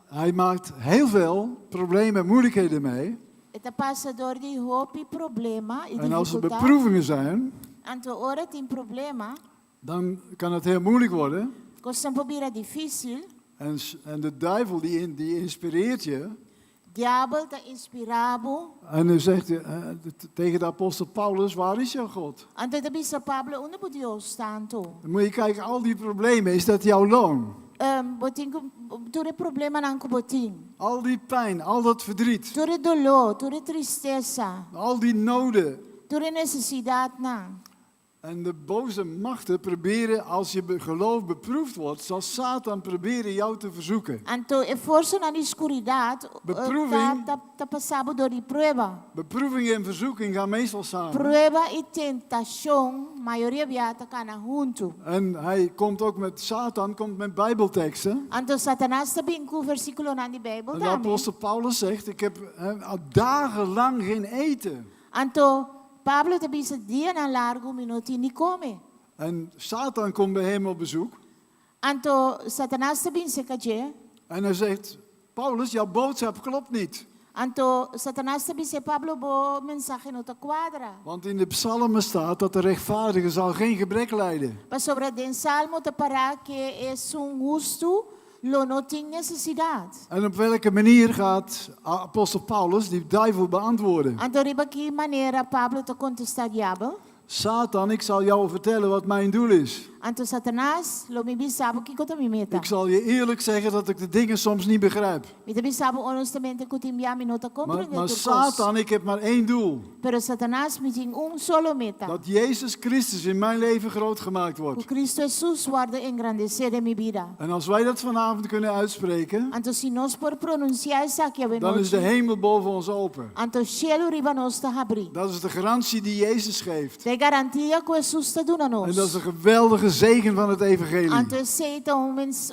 [SPEAKER 5] hij maakt heel veel problemen en moeilijkheden mee.
[SPEAKER 4] Het passa door die hoop problema e
[SPEAKER 5] En als er
[SPEAKER 4] dificultad.
[SPEAKER 5] beproevingen zijn,
[SPEAKER 4] Anto ora tem problema,
[SPEAKER 5] dan kan het heel moeilijk worden.
[SPEAKER 4] costa un po' difícil.
[SPEAKER 5] En de duivel die inspireert je.
[SPEAKER 4] Diablo te inspirado.
[SPEAKER 5] En dan zegt hij tegen de apostel Paulus, waar is jouw God?
[SPEAKER 4] Anto te bisa Pablo, onde po Dios tanto?
[SPEAKER 5] Dan moet je kijken, al die problemen, is dat jouw loon?
[SPEAKER 4] Boting ture problema nan ko boting.
[SPEAKER 5] Al die pijn, al dat verdriet,
[SPEAKER 4] Ture dolor, ture tristeza,
[SPEAKER 5] al die noden.
[SPEAKER 4] ture necesidad na.
[SPEAKER 5] En de boze machten proberen, als je geloof beproefd wordt, zal Satan proberen jou te verzoeken.
[SPEAKER 4] Anto e forse na escuridad,
[SPEAKER 5] Beproeving.
[SPEAKER 4] ta passabo door die prueba.
[SPEAKER 5] Beproeving en verzoeking gaan meestal samen.
[SPEAKER 4] Prueba e tentação, maioria viata kana junto.
[SPEAKER 5] En Satan komt met bijbelteksten.
[SPEAKER 4] Anto Satanás sabi ko versikulo na di Bible
[SPEAKER 5] En de
[SPEAKER 4] dami.
[SPEAKER 5] apostel Paulus zegt, ik heb al dagenlang geen eten.
[SPEAKER 4] Anto Pablo te bisa dia na largo minuto ni come.
[SPEAKER 5] En Satan komt bij hem op bezoek.
[SPEAKER 4] Anto Satanas sabing se kaje.
[SPEAKER 5] En hij zegt, Paulus, jouw boodschap klopt niet.
[SPEAKER 4] Anto Satanas sabing se Pablo bo mensaje no ta quadra.
[SPEAKER 5] Want in de psalmen staat dat de rechtvaardige zal geen gebrek lijden.
[SPEAKER 4] Pa sobre den salmo te para que es un justo lo no tiene necesidad.
[SPEAKER 5] En op welke manier gaat apostel Paulus die duivel beantwoorden?
[SPEAKER 4] Anto riba ki manera Pablo te contestar diabo.
[SPEAKER 5] Satan, ik zal jou vertellen wat mijn doel is.
[SPEAKER 4] Anto Satanas lo mi bisabo ki kota mi meta.
[SPEAKER 5] Ik zal je eerlijk zeggen dat ik de dingen soms niet begrijp.
[SPEAKER 4] Mi te bisabo honestamente kutimya mi no ta comprende
[SPEAKER 5] Maar
[SPEAKER 4] tu
[SPEAKER 5] Satan, ik heb maar één doel.
[SPEAKER 4] Pero Satanas mi ting un solo meta.
[SPEAKER 5] Dat Jezus Christus in mijn leven groot gemaakt
[SPEAKER 4] Que
[SPEAKER 5] wordt.
[SPEAKER 4] Cristo Jesús guarde engrandecer en mi vida.
[SPEAKER 5] En als wij dat vanavond kunnen uitspreken,
[SPEAKER 4] Anto si nos por pronunciar esa que we
[SPEAKER 5] dan is de hemel boven ons open.
[SPEAKER 4] Anto cielo riba nos ta abri.
[SPEAKER 5] Dat is de garantie die Jezus geeft.
[SPEAKER 4] De garantia que Jesús te dona nos.
[SPEAKER 5] En dat is een geweldige zegen van het evangelie.
[SPEAKER 4] Anto aceita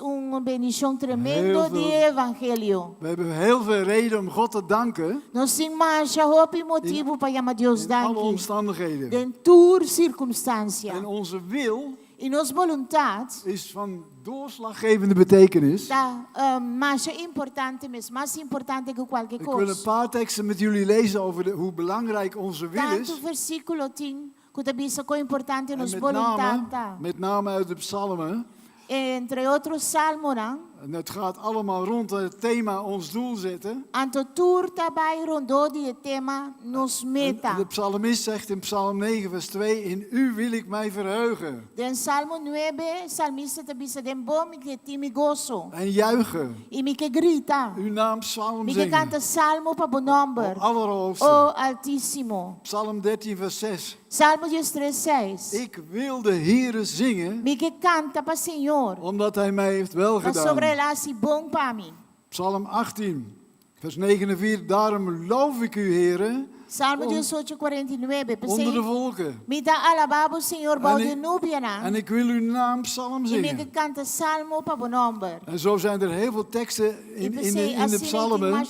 [SPEAKER 4] un bendición tremendo
[SPEAKER 5] Heel veel.
[SPEAKER 4] de evangelio.
[SPEAKER 5] We hebben heel veel reden om God te danken
[SPEAKER 4] Nos sin más hope y motivo para llamar Dios
[SPEAKER 5] in alle
[SPEAKER 4] danki.
[SPEAKER 5] omstandigheden.
[SPEAKER 4] Den tour circunstancia.
[SPEAKER 5] En onze wil
[SPEAKER 4] Y nos voluntad
[SPEAKER 5] is van doorslaggevende betekenis.
[SPEAKER 4] da más importante, más importante que cualquier
[SPEAKER 5] Ik wil een
[SPEAKER 4] cosa.
[SPEAKER 5] paar teksten met jullie lezen over hoe belangrijk onze wil
[SPEAKER 4] Tanto
[SPEAKER 5] is.
[SPEAKER 4] versículo 10, que te co importante
[SPEAKER 5] En
[SPEAKER 4] nos voluntad.
[SPEAKER 5] met name uit de psalmen.
[SPEAKER 4] Entre otros salmos,
[SPEAKER 5] En het gaat allemaal rond het thema ons doel zetten.
[SPEAKER 4] anto tour tabay rondo die tema nos
[SPEAKER 5] En
[SPEAKER 4] meta.
[SPEAKER 5] de psalmist zegt in psalm 9 vers 2, in u wil ik mij verheugen
[SPEAKER 4] Den Salmo 9, salmista te bisa den bom y que ti mi gozo.
[SPEAKER 5] en juichen.
[SPEAKER 4] Y mi que grita.
[SPEAKER 5] Uw naam psalm
[SPEAKER 4] Mi que
[SPEAKER 5] zingen.
[SPEAKER 4] canta salmo pa bon nombre.
[SPEAKER 5] Op allerhoogste.
[SPEAKER 4] Oh Altísimo.
[SPEAKER 5] Psalm 13 vers 6.
[SPEAKER 4] Salmo 13:6.
[SPEAKER 5] Ik wil de Heere zingen,
[SPEAKER 4] Mi que canta pa Señor.
[SPEAKER 5] omdat hij mij heeft
[SPEAKER 4] Pa sobre
[SPEAKER 5] welgedaan.
[SPEAKER 4] la si bon pa mi.
[SPEAKER 5] Psalm 18 vers 49. Daarom loof ik u, Heere,
[SPEAKER 4] Salmo 18:49.
[SPEAKER 5] onder de volken.
[SPEAKER 4] Mi da alababo Señor bao de nubia na.
[SPEAKER 5] En ik wil uw naam psalm
[SPEAKER 4] Y mi que
[SPEAKER 5] zingen.
[SPEAKER 4] canta salmo pa bon nombre.
[SPEAKER 5] En zo zijn er heel veel teksten in de psalmen.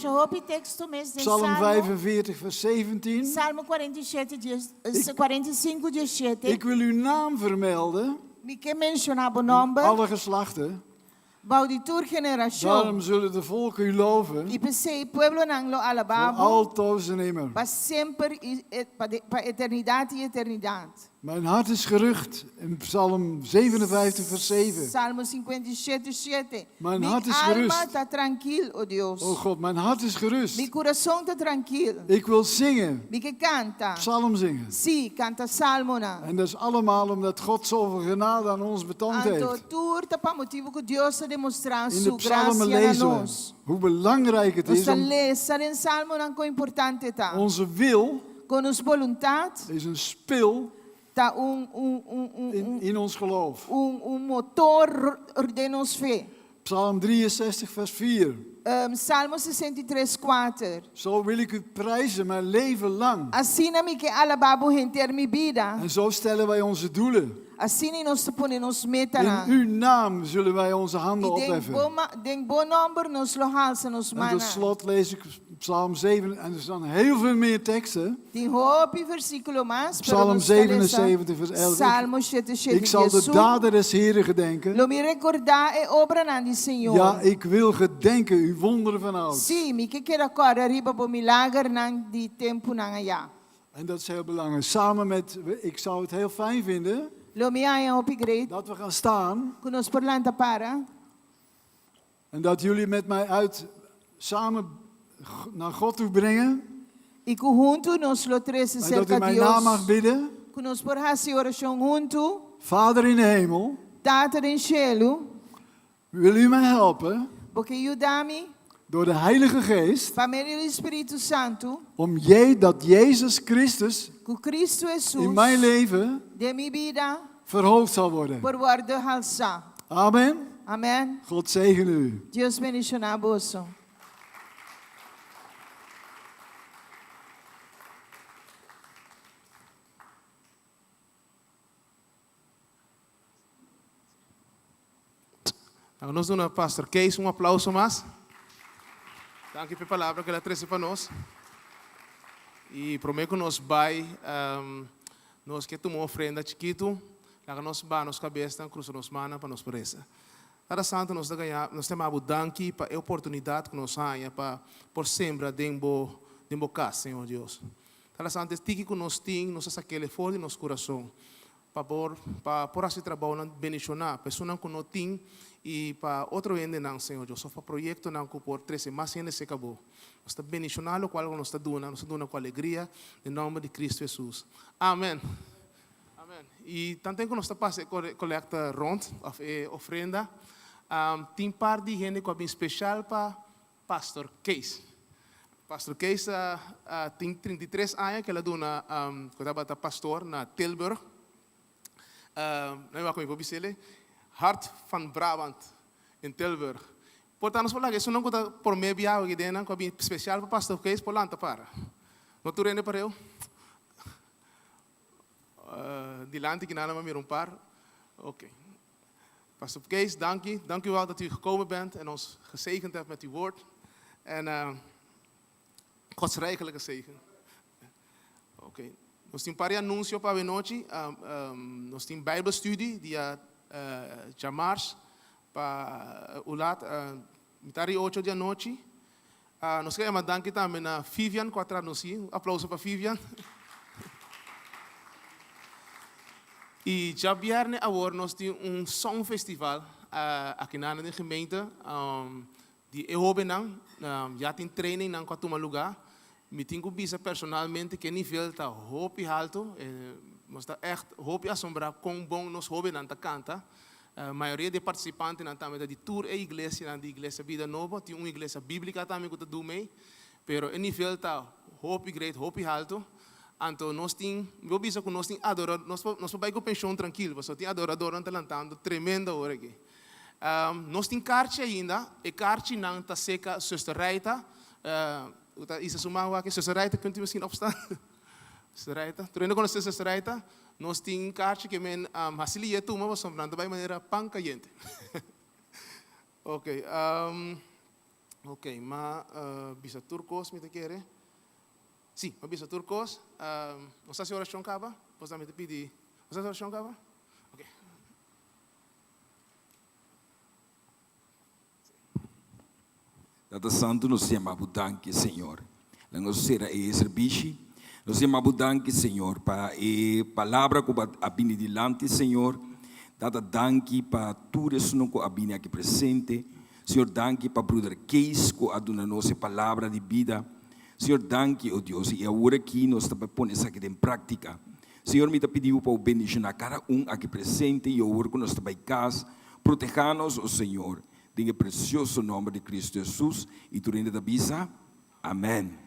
[SPEAKER 5] Psalm 45 vers 17.
[SPEAKER 4] Salmo 45:17.
[SPEAKER 5] Ik wil uw naam vermelden,
[SPEAKER 4] Mi que menciona bon nombre.
[SPEAKER 5] alle geslachten.
[SPEAKER 4] Bauditur generación.
[SPEAKER 5] Daarom zullen de volken u loven,
[SPEAKER 4] Y pensé, pueblo nang lo
[SPEAKER 5] voor
[SPEAKER 4] alababo.
[SPEAKER 5] altoos en immer.
[SPEAKER 4] Pa siempre y pa eternidad y eternidad.
[SPEAKER 5] Mijn hart is gerucht in Psalm 57 vers 7.
[SPEAKER 4] Salmo 57:7.
[SPEAKER 5] Mijn
[SPEAKER 4] Mi
[SPEAKER 5] hart is
[SPEAKER 4] alma
[SPEAKER 5] gerust.
[SPEAKER 4] está tranquil, oh Dios.
[SPEAKER 5] O God, mijn hart is gerust.
[SPEAKER 4] Mi corazón está tranquil.
[SPEAKER 5] Ik wil zingen,
[SPEAKER 4] Mi que canta.
[SPEAKER 5] psalm zingen.
[SPEAKER 4] Sí, canta salmo na.
[SPEAKER 5] En dat is allemaal omdat God zoveel genade aan ons betoond
[SPEAKER 4] Anto
[SPEAKER 5] heeft.
[SPEAKER 4] turta pa motivo que Dios ha demostrado
[SPEAKER 5] In de
[SPEAKER 4] su
[SPEAKER 5] psalmen
[SPEAKER 4] gracia a
[SPEAKER 5] lezen we
[SPEAKER 4] nos.
[SPEAKER 5] hoe belangrijk het is
[SPEAKER 4] Nuestra
[SPEAKER 5] om
[SPEAKER 4] lesa en salmo nan co importante ta.
[SPEAKER 5] onze wil
[SPEAKER 4] Con nos voluntad
[SPEAKER 5] is een spil
[SPEAKER 4] ta
[SPEAKER 5] in ons geloof.
[SPEAKER 4] un motor de nos fe.
[SPEAKER 5] Psalm 63 vers 4.
[SPEAKER 4] Salmo 63:4.
[SPEAKER 5] Zo wil ik u prijzen mijn leven lang.
[SPEAKER 4] Assim na mi que alababo gente mi vida.
[SPEAKER 5] En zo stellen wij onze doelen.
[SPEAKER 4] Assim ni nos pone nos meta
[SPEAKER 5] In
[SPEAKER 4] na.
[SPEAKER 5] uw naam zullen wij onze handen
[SPEAKER 4] Y
[SPEAKER 5] opheffen.
[SPEAKER 4] den bon nombre nos lo halsa nos
[SPEAKER 5] En
[SPEAKER 4] mana.
[SPEAKER 5] tot slot lees ik Psalm 7. En er staan heel veel meer teksten.
[SPEAKER 4] Den hopi versículo más.
[SPEAKER 5] Psalm 77 vers 11.
[SPEAKER 4] Salmo 77.
[SPEAKER 5] Ik zal de daden des Heren gedenken.
[SPEAKER 4] Lo mi recordar e obra nan di Señor.
[SPEAKER 5] Ja, ik wil gedenken uw wonderen van oud.
[SPEAKER 4] Sí, mi que queda cora riba bo milagre nan di tempo nan aya.
[SPEAKER 5] En dat is heel belangrijk. Samen met, ik zou het heel fijn vinden
[SPEAKER 4] Lo mi aya opi great.
[SPEAKER 5] dat we gaan staan.
[SPEAKER 4] Kunos por lanta para.
[SPEAKER 5] En dat jullie met mij samen naar God toe brengen.
[SPEAKER 4] Y que junto nos lo trece
[SPEAKER 5] En dat
[SPEAKER 4] cerca
[SPEAKER 5] u mijn
[SPEAKER 4] Dios.
[SPEAKER 5] naam mag bidden.
[SPEAKER 4] Kunos por hasi oración junto.
[SPEAKER 5] Vader in de hemel,
[SPEAKER 4] Tata in cielo.
[SPEAKER 5] wil u mij helpen
[SPEAKER 4] Porque ayudami.
[SPEAKER 5] door de Heilige Geest
[SPEAKER 4] Pa medio del Espíritu Santo.
[SPEAKER 5] om dat Jezus Christus
[SPEAKER 4] Que Cristo Jesús.
[SPEAKER 5] in mijn leven
[SPEAKER 4] De mi vida.
[SPEAKER 5] verhoogd zal worden.
[SPEAKER 4] Por guardo halsa.
[SPEAKER 5] Amen.
[SPEAKER 4] Amen.
[SPEAKER 5] God zegen u.
[SPEAKER 4] Dios bendicionar a bolso.
[SPEAKER 3] Nos dona Pastor Kees um aplauso mais. Danke pela palavra que ela trouxe para nós. E prometo que nós vai, nós que tomamos ofrenda chiquito, Laga nos ba nos cabeça, cruza nos mana para nos presa. Cada santo nos dá ganhar, nós temos a danki para a oportunidade que nos ganha para por sembra dembo casa, Senhor Deus. Cada santo é tiki que nos tem, nos aquele fora nos coração. Para por esse trabalho não beneficiar, pessoas que não tem e para outro ende não, Senhor Deus. Só para projeto não que por 13 mais ainda se acabou. Nós está beneficiando o qual nós está dando com alegria, em nome de Cristo Jesus. Amém. Amém. E também que nós está passando coleta rond, ofrenda, tem parte de gente que é especial para Pastor Kees. Pastor Kees tem 33 anos que ela dona, quando ela pastor na Tilburg. Não é como eu Hart van Brabant in Tilburg. Portanto, nós falamos que isso não é por meio de algo que é especial para Pastor Kees por lá para. Não tu rende para eu? Dilante que nada meer een paar. Oké. Pastor Kees, dank u wel dat u gekomen bent en ons gezegend hebt met uw woord. En Gods rijkelijke zegen. Oké. Nós temos para anúncio para a noite. Nós temos Bijbelstudie dia Jamars para o lado mitari 8 da noite. Nós queremos dar também a Vivian com a tradução. Aplauso para Vivian. E já viernes agora nós temos songfestival aqui na gemeente. Die Ehobenang, já tem training na quatro lugar. Me tenho visto personalmente que nível está hoop alto, mas está echt hoop assombrar com bom nos jovens na canta. A maioria de participantes na também de tour e igreja na de igreja Vida Nova, tem uma igreja bíblica também que está do meio, pero o nível está hoop great, hoop alto. Então nós tem, eu visto que nós tem adorador, nós vai com pensão tranquilo, mas só tem adorador antelantando tremenda hora aqui. Nós tem carte ainda, e carte não está seca, susterreita. Isso sumava que susterreita kunt u misschien opstaan. Susterreita. Terwijl we nog susterreita, nós tem carte que men hasilia tu, mas sombrando by maneira pan caliente. Ok, ok, mas bisa turcos me te quer? Sim, mas bisa turcos. Não sei se a oração acaba, pois também te pedi. Não sei se a oração acaba? Ok.
[SPEAKER 1] Data Santo, nós chamamos danke, Senhor. Nós será serviço. Nós chamamos danke, Senhor, para a palavra que a bini dilante, Senhor. Data danke para tudo isso que a bini aqui presente. Senhor, danke para Brother Kees que a dona nossa palavra de vida. Senhor, danke, oh Deus, e agora aqui nós estamos pondo isso aqui em prática. Senhor, me pediu para o bendicionar cada aqui presente e agora que nós estamos em casa. Proteja-nos, oh Senhor. Em precioso nome de Cristo Jesus e tu ainda da bisa. Amém.